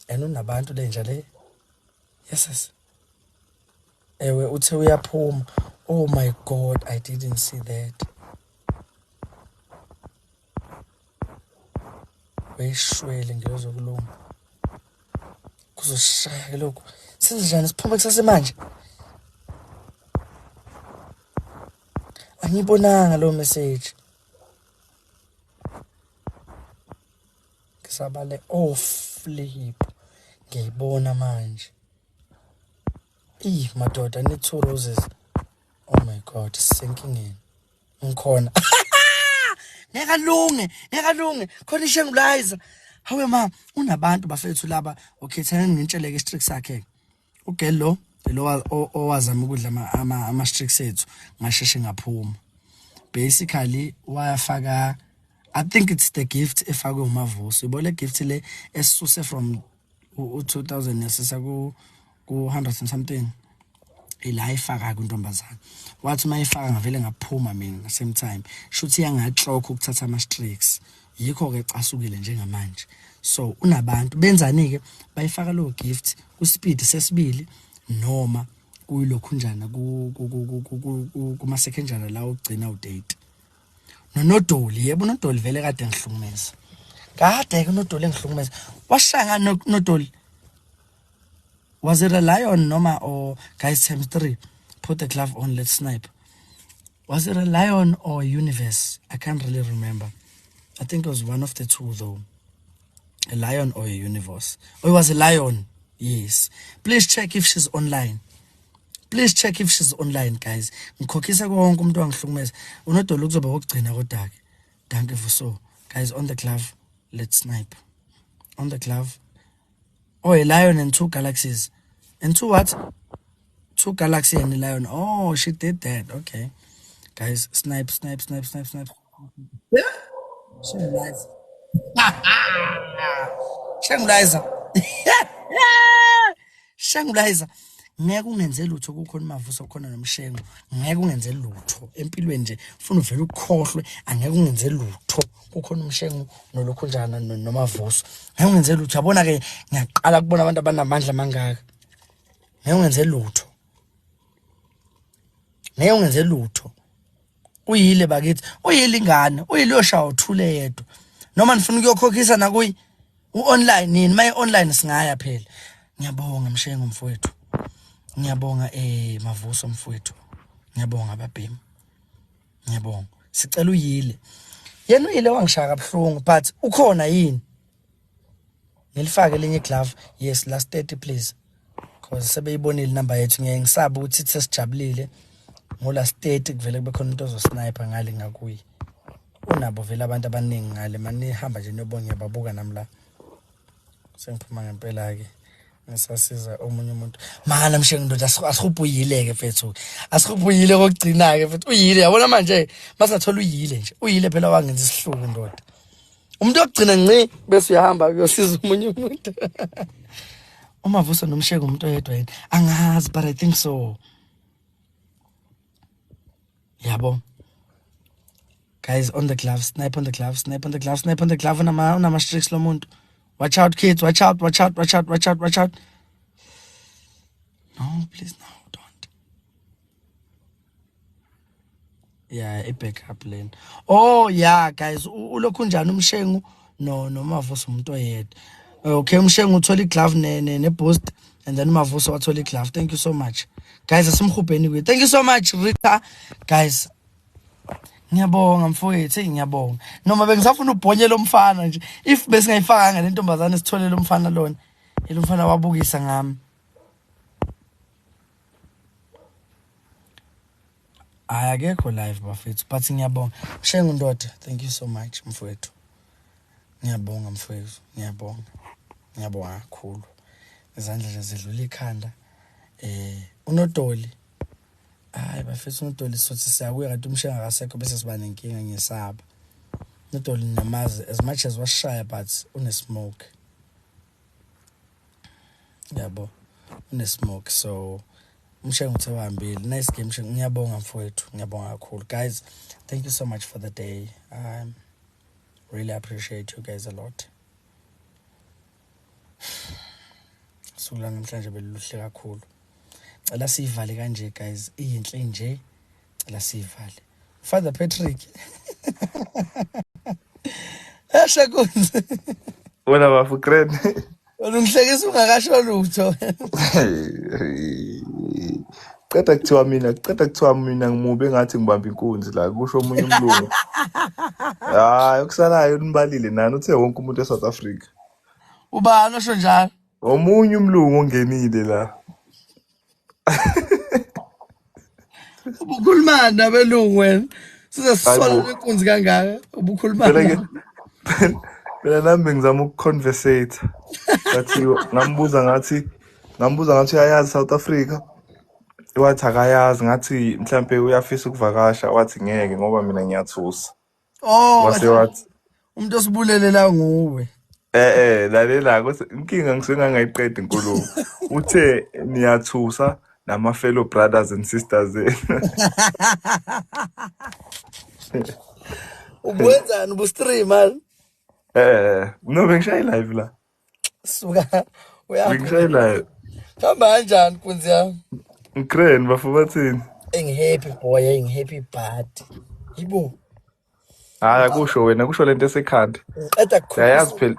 Unabantu lenja le. Yes. Ewe uthe uyaphuma. Oh my God, I didn't see that. Weshwele ngilozokulunga. Kuzoshaya ke lokho. Senzenjani siphume kusase manje? Angibonanga lo message. Kisabale flip. Ngiyibona manje. Madoda, I need 2 roses. Oh my God, sinking in. Ngikhona. Ngekalunge. Khona ishengulayiza. Hawe ma, unabantu bafethu laba. Okay, thana ngitsheleke streaks sakhe. Ugelo owazama ukudla ama streaks ethu ngasheshe ngaphuma. Basically wayafaka, I think it's the gift efakwe umavuso. Ibole gift le esuse from 2000 yasisa ku 100 and something. Ila ifaka kuntombazana. Wathi mayifaka ngavele ngaphuma mina same time. Shuthi yangahlokho ukuthatha ama streaks. Yikho ke casukile njengamanje. So unabantu benzani ke bayifaka lo gift ku speed sesibili noma kuyilokhunjana kuma secondary la ugcina udate. Nodoli, yebo uNodoli vele kade ngihlukumeza. Kade ke uNodoli engihlukumeza. Washanga uNodoli. Was it a lion, Noma, or guys times 3? Put the glove on, let's snipe. Was it a lion or a universe? I can't really remember. I think it was one of the two though. A lion or a universe. Oh, it was a lion. Yes. Please check if she's online. Please check if she's online, guys. Ngikhokhisa konke umuntu wangihlukumeza. Unodolo kuzoba ukugcina kodwa ke. Thank you for so. Guys, on the glove, let's snipe. On the glove. Oh, a lion and 2 galaxies. And 2 what? 2 galaxy and a lion. Oh, she did that. Okay. Guys, snipe. Shangulaza. Ngeke ungenze lutho kukhona Mavuso khona nomshengo. Ngeke ungenze lutho. Empilweni nje ufuna uvela ukukhohlwe, angeke ungenze lutho. Kukhona umshengo nolokhu njana noMavuso. Ngeke ungenze lutho. Yabona ke ngiyaqala kubona abantu abanamandla mangaka. Ngeke ungenze lutho. Ngeke ungenze lutho. Uyile bakithi. Uyile ingane. Uyile yoshawa uthule yedwa. Noma nifuna ukuyokhokhisa na kuyi online nini maye online singaya phela. Ngiyabonga mshengo mfowethu. Ngiyabonga Mavuso mfowethu. Ngiyabonga ababhemi. Ngiyabonga. Sicela uyile. Yena uyile wangishaka kabuhlungu but ukhona yini? Ngilifake lenye glove. Yes, last 30 please. Because sebeyibonile number yethu ngeke ngisaba ukuthi sesijabulile. Last 30 kuvele kube khona umuntu ozosniper ngale ngakuyi. Unabo vele abantu abaningi ngale manje nihamba nje niyobonga ngiyababuka nami la. Sengiphuma ngempela ke. Ngisasiza omunye umuntu. Mana mshengu ndoda asikhupuyile ke mfethu. Asikhupuyile kokugcina ke mfethu. Uyile yabona manje masathola uyile nje. Uyile phela wangenza isihluku ndoda. Umuntu ogcina ngci bese uyahamba uyosiza umunye umuntu. Umavuso nomshengu umuntu oyedwa yini? Angazi but I think so. Yabo. Guys, on the glove, snipe on the glove, snipe on the glove, snipe on the glove. Unama streaks lo muntu. Watch out, kids. Watch out. No, please, no, don't. Yeah, a backup lane. Oh, yeah, guys. Ulokhu njani umshengu no Mavuso umuntu oyedwa. Okay, umshengu uthola iglove ne boost and then Mavuso wathola iglove. Thank you so much. Guys, asimkhuphe anyway. Thank you so much, Rita. Guys, ngiyabonga mfowethu, ngiyabonga. Noma bengisafuna ubhonye lo mfana nje. If besingayifaka le ntombazane sithole lo mfana lona. Lo mfana wabukisa ngami. Akekho live bafethu, but ngiyabonga. Shengu ndoda, thank you so much mfowethu. Ngiyabonga mfowethu, ngiyabonga. Ngiyabonga kakhulu. Izandla nje zidlula ikhanda. Unodoli. Hayi bafethu unodoli sothi siyakuya kanti umshenga akasekho bese siba nenkinga ngesaba. Unodoli namazi as much as washaya but une-smoke. Yabo. Une-smoke so umshenga uthe wahambile. Nice game mshenga. Ngiyabonga mfowethu. Ngiyabonga kakhulu. Guys, thank you so much for the day. Really appreciate you guys a lot. Sula namhlanje beluhle kakhulu. Cela sivale kanje guys. Inhle nje. Cela sivale. Father Patrick. Asha kunze. Wena bafukred. Ungihlekisa ungakasho lutho. Qeda kuthiwa mina ngimubi ngathi ngibamba inkunzi la kusho omunye umlungu. Hayi okusalayo unibalile nani uthe wonke umuntu eSouth Africa. Ubani osho njalo? Omunye umlungu ongenile la. Ubukhulumana nabelungu wena. Sizasola inkunzi kangaka. Ubukhulumana. Phela nami ngizama ukuconversate. Bathi ngambuza ngathi ayazi South Africa. Wathi akayazi ngathi mhlambe uyafisa ukuvakasha wathi ngeke ngoba mina ngiyathusa. Wase wathi umuntu osibulele la nguwe. Lalela inkinga ngisengangayiqeda inkulumo. Uthe niyathusa nama fellow brothers and sisters. Ubwenzani ubustream man? No bengishaye live la. Suka Bengishaye live. Hamba kanjani kunzi yami? Ngikren bafubathini. Engihappy boy, engihappy bad. Yibo. Hayi kusho wena kusho lento esekhanda. Qeda kukhuluma. Yayazi phela.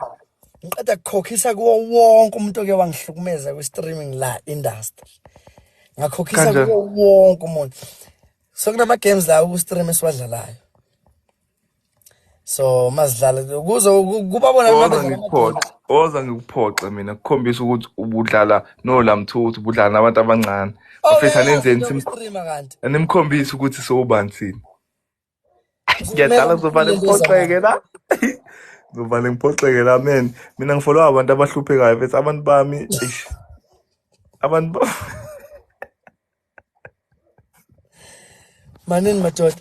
ngiqeda kukhokhisa kuwo wonke umuntu oke wangihlukumeza kwi-streaming la industry. Ngakhokhisa kuwo wonke umuntu. So kunama games la ku-stream esiwadlalayo. So masidlala kuba bona oza ngikuphoxa mina kukhombisa ukuthi ubudlala nolamthuthu ubudlala nabantu abancane. Bafethu anenzeni animkhombisa ukuthi sowubani thina. Ngiyaqala zovale ngiphoxeke la. Zovale ngiphoxeke la man. Mina ngifollow abantu abahluphekayo bese abantu bami abantu manini madoda.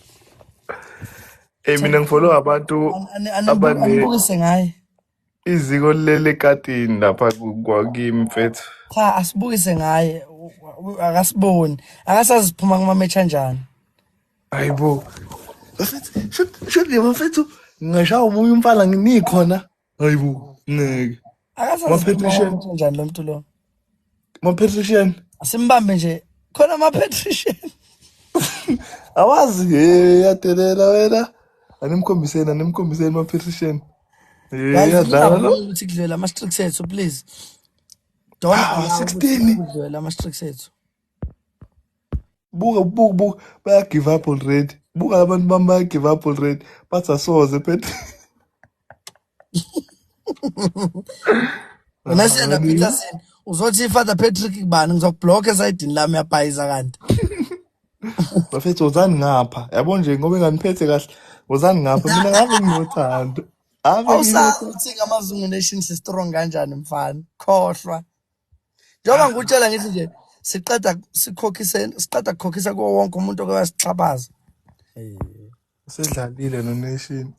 Mina ngifollow abantu anibukise ngaye. Iziko lele katini lapha kwakimi mfethu. Cha asibukise ngaye akasiboni. Akasaziphuma kuma match kanjani. Hayibo. Bafethu shudi bafethu ngisho umunye umfana nginikhona. Hayibo ngeke. Akasaziphuma kanjani lo muntu lo. Ma-Patrician. Asimbambe nje khona ma-Patrician. Awazi yadelela wena. Animkhombiseni ma-Patrician. Yadlala lo. Ukuthi kudlela ama-strict sethu please. Don't 16 kudlela ama-strict sethu. Buka baya give up already. Buka abantu bami baya give up already. Bathi asoze phethe. Wena siyena Peterson uzothi Father Patrick kubani ngizokublock esayidini lami yaphayiza kanti. Bafethu uzani ngapha. Yabo nje ngoba enganiphethe kahle. Uzani ngapha mina ngabe nginothando. Awusathi ngamazungu nation si strong kanjani mfana. Khohlwa. Njengoba ngikutshela ngithi nje siqeda ukukhokhisa kuwo wonke umuntu okwasixhabaza. Sedlalile no nation.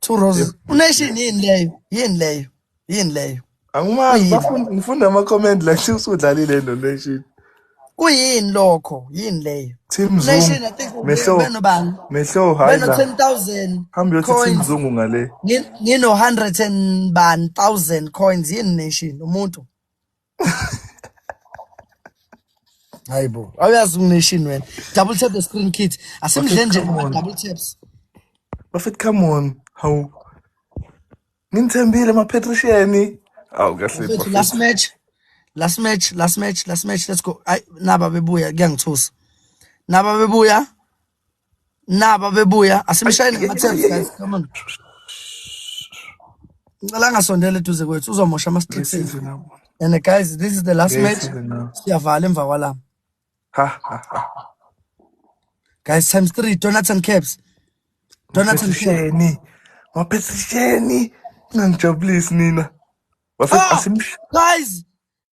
Two roses. Unation yini leyo. Angimazi ngifunda ama comment la usudlalile no nation. Kuyini lokho? Yini leyo? Team Zoom. Nation I think Mehlo hayi la. 10,000. Hambe yothi Team Zoom ngale. Ngino 100,000 coins yini nation umuntu. Hayibo. Awuyazi nation wena. Double tap the screen kit. Asimdle nje double taps. Bafethu come on. How? Nginthembile ma-Patrician. Awu kahle. Last match. Let's go. Naba bebuya kuyangithusa. Naba bebuya. Asimshayeni ngama-taps guys. Come on. Ngicela ngasondele eduze kwethu uzomosha ama-strict sethu. And guys, this is the last match. Siyavala emva kwala. Guys, times 3 donuts and caps. Donuts and caps. Ma-Patrician. Ngangijabulisi nina. Guys,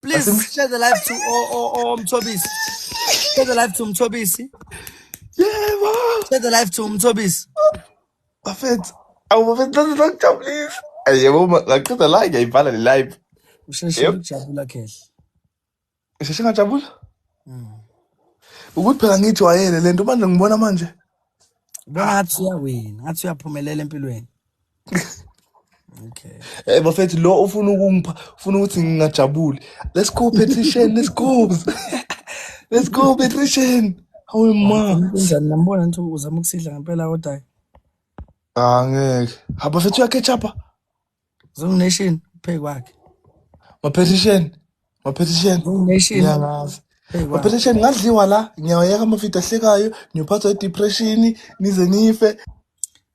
please share the live to Mthobisi. Share the live to Mthobisi. Yeah, share the live to Mthobisi. Bafethu, bafethu ngijabulisi. Yebo ngaqeda la ngiyayibhala le live. Usheshe ukujabula kehle. Usheshe ngajabula? Ukuthi phela ngithi wayele lento manje ngibona manje. Ubona ngathi uyawina, ngathi uyaphumelela empilweni. Okay. Bafethu lo ufuna ukungipha, ufuna ukuthi ngingajabuli. Let's go Patrician, let's go. Let's go Patrician. Hawu ma. Njani nambona nje uzama ukusidla ngempela kodwa. Ngeke. Bafethu yaketchup. Zong Nation pay kwakhe. Ma-Patrician. Nation. Ngiyangazi. Ma-Patrician ngadliwa la, ngiyawayeka amavidiyo ahlekayo, ngiyophathwa i-depression, nize nife.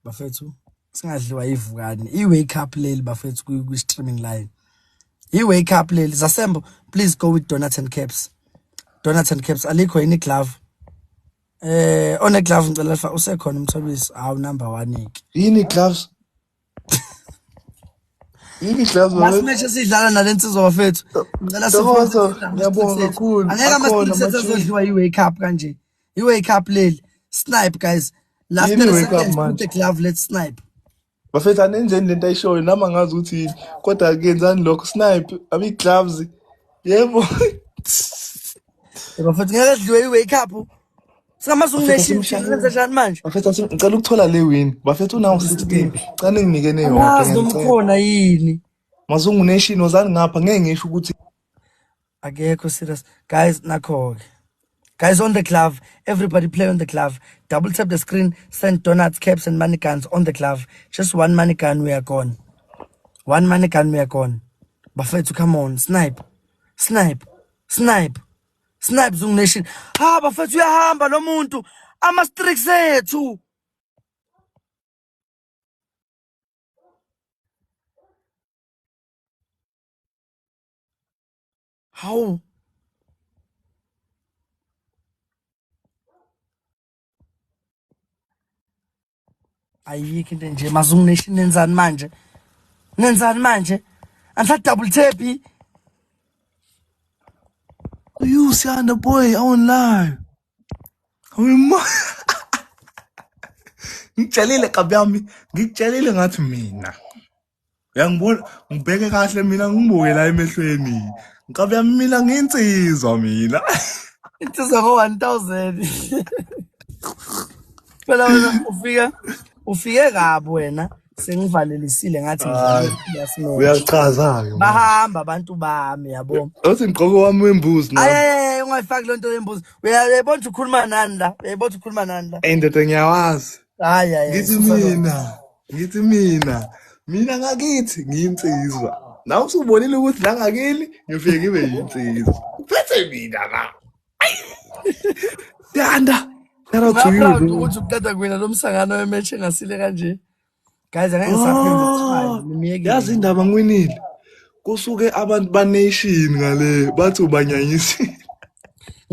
Bafethu singadliwa ivukani. I-wake up leli bafethu ku-streaming live. I-wake up leli. Zasembo, please go with donuts and caps. Donuts and caps. Alikho yini glove. One glove ngicela fa usekhona Mthobisi. Hawu number 1 iki. Yini gloves? Yini gloves? Last match esidlala nalensizwa bafethu. Ngicela sifonza. Ngiyabonga kakhulu. Angeke ama-strict azodliwa i-wake up kanje. I-wake up leli. Snipe guys. Last 30 seconds put the glove, let's snipe. Bafethu anenzeni lento ayishoyo nama ngazi ukuthi yini. Kodwa kenzani lokho snipe abi-gloves. Yebo. Bafethu ngeke dliwe i-wake up. Singamazungu Nation senze njani manje? Bafethu ngicela ukuthola le win. Bafethu unawo 16. Cane nginikene yonke. Ngazi nomkhona yini. Mazungu Nation ozani ngapha ngeke ngisho ukuthi akekho serious. Guys nakho. Guys on the glove, everybody play on the glove. Double tap the screen, send donuts, caps and money guns on the glove. Just one money gun, we are gone. One man can me on. Bafethu, come on, snipe. Snipe. Zung Nation. Bafethu uyahamba lo muntu. Ama-streaks ethu. How? Ayikho into nje mazung Nation nenzani manje? Anhla double tap. You Siyanda boy, I won't lie. Ngitshelile kabami, ngikutshelile ngathi mina. Uyangibona, ngibheke kahle mina ngibuke la emehlweni. Ngikabami mina nginsizwa mina. Insizwa ngo-1000. Phela wena ufike kabi wena. Sengivalelisile ngathi uyachaza-ke bahamba abantu bami yabo. Uthi ngqoko wami wembuzi na. Ungayifaki lonto yembuzi. Uyayibona ukhuluma nani la? Indoda ngiyawazi. Hayi. Ngithi mina ngakithi ngiyinsizwa. Nawe usubonile ukuthi la ngakini ngifike ngibe yinsizwa. Uphethe mina la. Siyanda. Ukuthi ukutata kwena lo msangano wematch engasile kanje. Guys, yazi indaba ngwinile. Kusuke abantu ba-nation ngale bathi ubanyanyisile.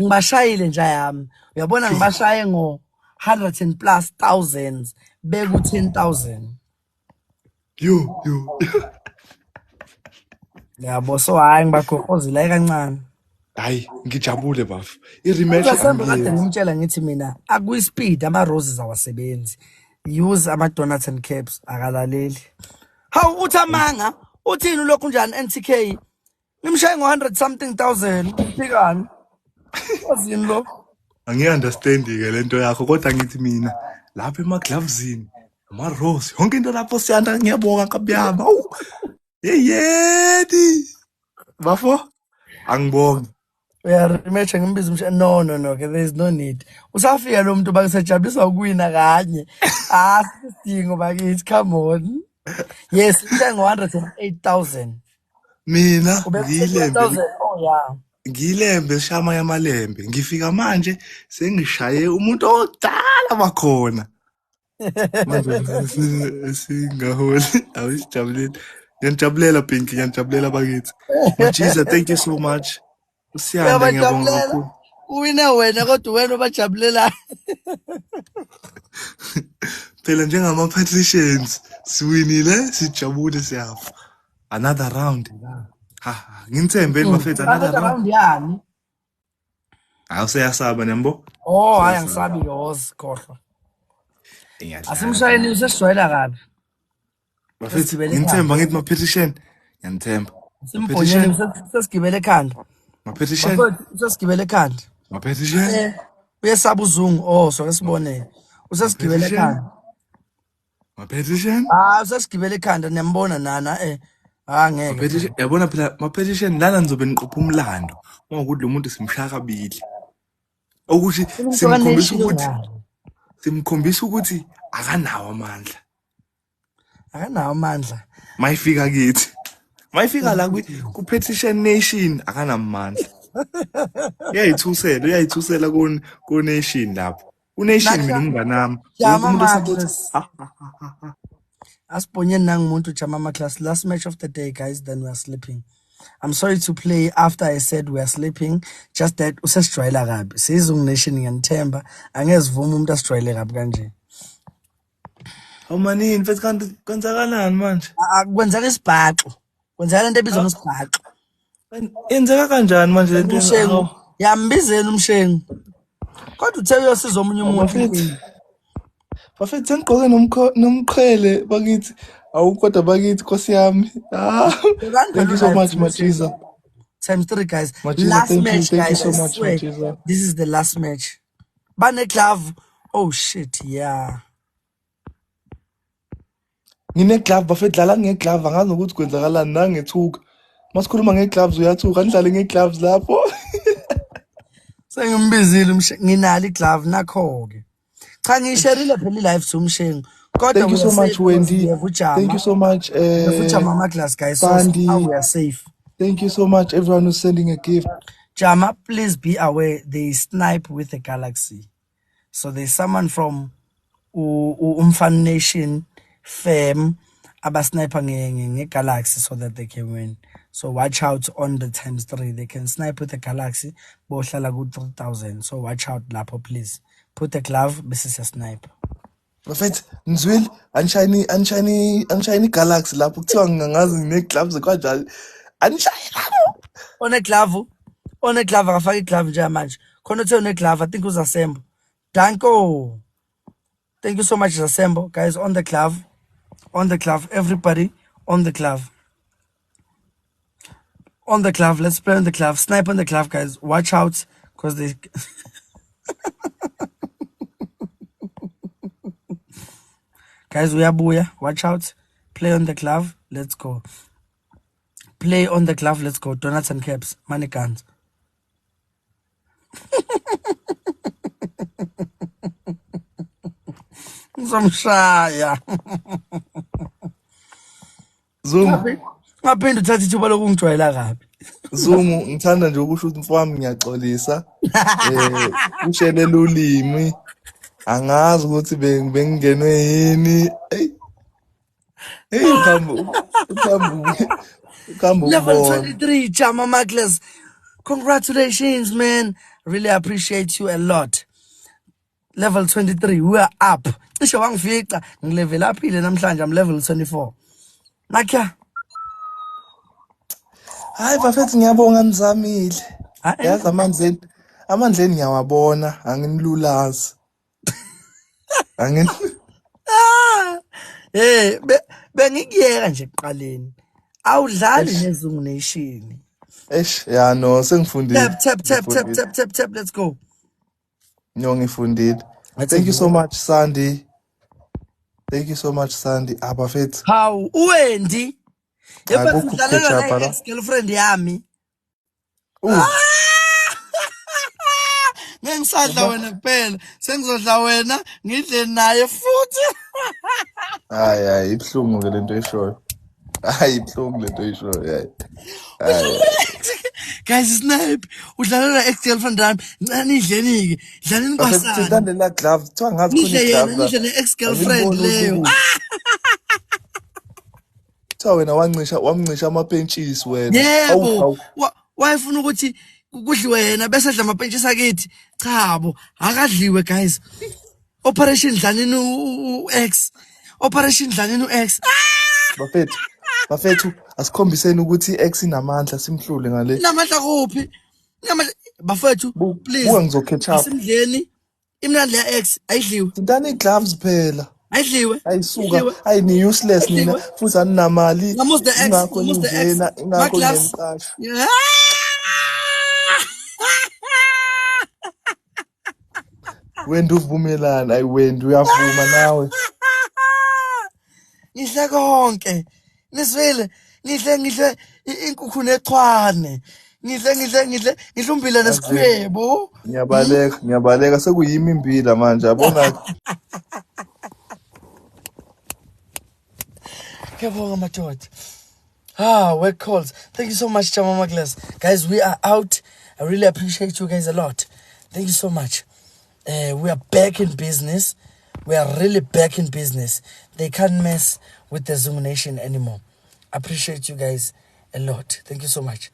Ngibashayile nje yami. Uyabona ngibashaye ngo-100+ thousands beku 10,000. Yo. Yabo so hayi ngibagoqozela kancane. Hayi ngijabule bafu. I-rematch kade ngimtshela ngithi mina akuyi-speed ama-roses awasebenzi. Use ama-donuts and caps akalaleli. Hawu uthi amanga uthini lokhu njani NTK ngimshaye ngo-100 something thousand uphikani wazini lo angiyi-understandi-ke lento yakho kodwa ngithi mina lapha emaglavesini ama-rose yonke into lapho Siyanda ngiyabonga kabuyama yeyedi bafo angibonge uyarematcha ngimbiza umsha no there is no need usafika lo muntu bakisajabulisa ukuwina kanye sidingo bakithi come on. Yes, ngo-108,000. Mina ngiyilembe shama yamalembe ngifika manje sengishaye umuntu odala bakhona manje singaholi awusijabulile ngiyajabulela Pinky ngiyajabulela bakithi Majiza thank you so much Siyanda ngiyabonga kakhulu uwine wena kodwa wena obajabulela phela njengama-patricians siwinile sijabule siyafa another round ngimthembeni bafethu another round yani useyasaba nembo hayi angisabi yoz khohlwa asimshayeni usesijwayela kabi bafethu ngimthemba ngithi ma-patrician ngiyanithemba simponyeni sesigibele ekhanda ma-patrician usesigibele ekhanda ma-patrician uyesaba uzungu soke sibone usesigibele ekhanda ma-patrician usesigibele ekhanda niyambona nana ngeke yabona phela ma-patrician lana nizobe niqopha umlando ngokuthi lo muntu simshaya kabili ukuthi simkhombisa ukuthi akanawo amandla mayifika kithi mayifika la ku-patrician nation akanamandla uyayithusela ku-nation lapho unation mina umnganami asibonyeni nangumuntu Jamama class. Last match of the day, guys, then we are sleeping. I'm sorry to play after I said we are sleeping. Just that usesijwayela kabi sizung nation ngiyanithemba angezivuma umuntu asijwayele kabi kanje. Awumanini mfethu kanti kwenzakalani manje? Kwenzeka isibhaxo. Kwenzeka lento ebizwa ngesibhaxo. Yenzeka kanjani manje lento? Umshengu yambizeni umshengu. Kodwa uthe uyosiza omunye umuntu. Bafethu sengigqoke nomqhele bakithi awukodwa bakithi Nkosi yami. Thank you so much Majiza. Times 3 guys. Majiza, Last thank match you guys. so much Majiza. This is the last match. Bane glove. Oh shit, yeah. Ngine glove bafethu dlala ngeglove angazi ukuthi kwenzakalani nangethuka. Masikhuluma ngegloves uyathuka andlale ngegloves lapho. Sengimbizile nginalo iglove nakho ke. Cha ngisharile phela ilive umshengu Kodwa Thank you we are so much, safe because Wendy. we have Uchama. Thank you so much, We have Uchama Maglas, guys. So Sandy. now we are safe. Thank you so much, everyone who's sending a gift. Jama, please be aware they snipe with a Galaxy. So there's someone from Umfan Nation fam abasniper nge-Galaxy so that they can win. So watch out on the ×3. They can snipe with a Galaxy. Bohlala ku 3,000. So watch out lapho, please. Put a glove, this is a snipe. Mfethu ngizwile anshayini Galaxy lapho kuthiwa ngingazi ngine-gloves kanjani. Anishaye lapho. On a glove, akafaka iglove nje manje. Khona uthe une glove, I think uzasembo. Danko. Thank you so much, Zasembo. Guys, on the glove. On the glove. Everybody on the glove. On the glove. Let's play on the glove. Snipe on the glove, guys. Watch out. Because they... Guys, we are booyah. Watch out. Play on the glove. Let's go. Play on the glove. Let's go. Donuts and caps. Money guns. Ngizomshaya. Zoom. Ngaphinde uthatha ithuba lokungijwayela kabi. Zoom, ngithanda nje ukusho ukuthi mfowami ngiyaxolisa. Ushelela ulimi. Angazi ukuthi bengingenwe yini. Level 23, Chama Maglas. Congratulations, man. Really appreciate you a lot. Level 23, we are up. Isho wangifica ngilevel uphile namhlanje, I'm level 24. Nakya. Hayi bafethu ngiyabonga nizamile. Yazi amandleni ngiyawabona, anginilulazi. Hey, bengikuyeka nje ekuqaleni. Awudlali neZungu Nation. Yeah, no, sengifundile. Tap, let's go. No, ngifundile. Thank you so much, Sandy. Thank you so much, Sandy. Bafethu. How Wendy? Yebo ngidlalela na ex-girlfriend yami. Ngisadla wena kuphela. Sengizodla wena, ngidle naye futhi. Hayi, ibhlungu ke lento eshoyo. Hayi, ibhlungu lento eshoyo. Guys, snipe. Udlalela ex-girlfriend yami. Ncane idlenike. Dlaleni kwasana. Ngithandela gloves. Kuthiwa ngathi khona gloves. Ngidle ne-ex-girlfriend leyo. Kuthiwa wena wamncisha amapentshisi wena. Yebo. Wayefuna ukuthi kudliwe yena bese adla amapentshisi akithi. Cha bo, akadliwe guys. Operation Dlanini u-X. Operation Dlanini u-X. Bafethu asikhombiseni ukuthi i-X inamandla simhlule ngale. Inamandla kuphi? Bafethu, please. Buka ngizoketch up. Asimdleni. Imnandi ya-X ayidliwe. Thintana i-gloves phela. Ayidliwe. Ayisuka. Ni useless nina. Futhi aninamali. Ngamuzi the X. Ingakho nginemqasho. Wenda uvumelana, ayiwendi uyavuma nawe. Ngihle konke. Niswele, ngihle inkukhu nechwane. Ngihle umbila nesikhwebo. Ngiyabaleka sekuyimi imbila manje yabona. Kebonga madoda. Work calls. Thank you so much, Chama Maglas. Guys, we are out. I really appreciate you guys a lot. Thank you so much. We are back in business. We are really back in business. They can't mess with the Zoom Nation anymore. Appreciate you guys a lot. Thank you so much.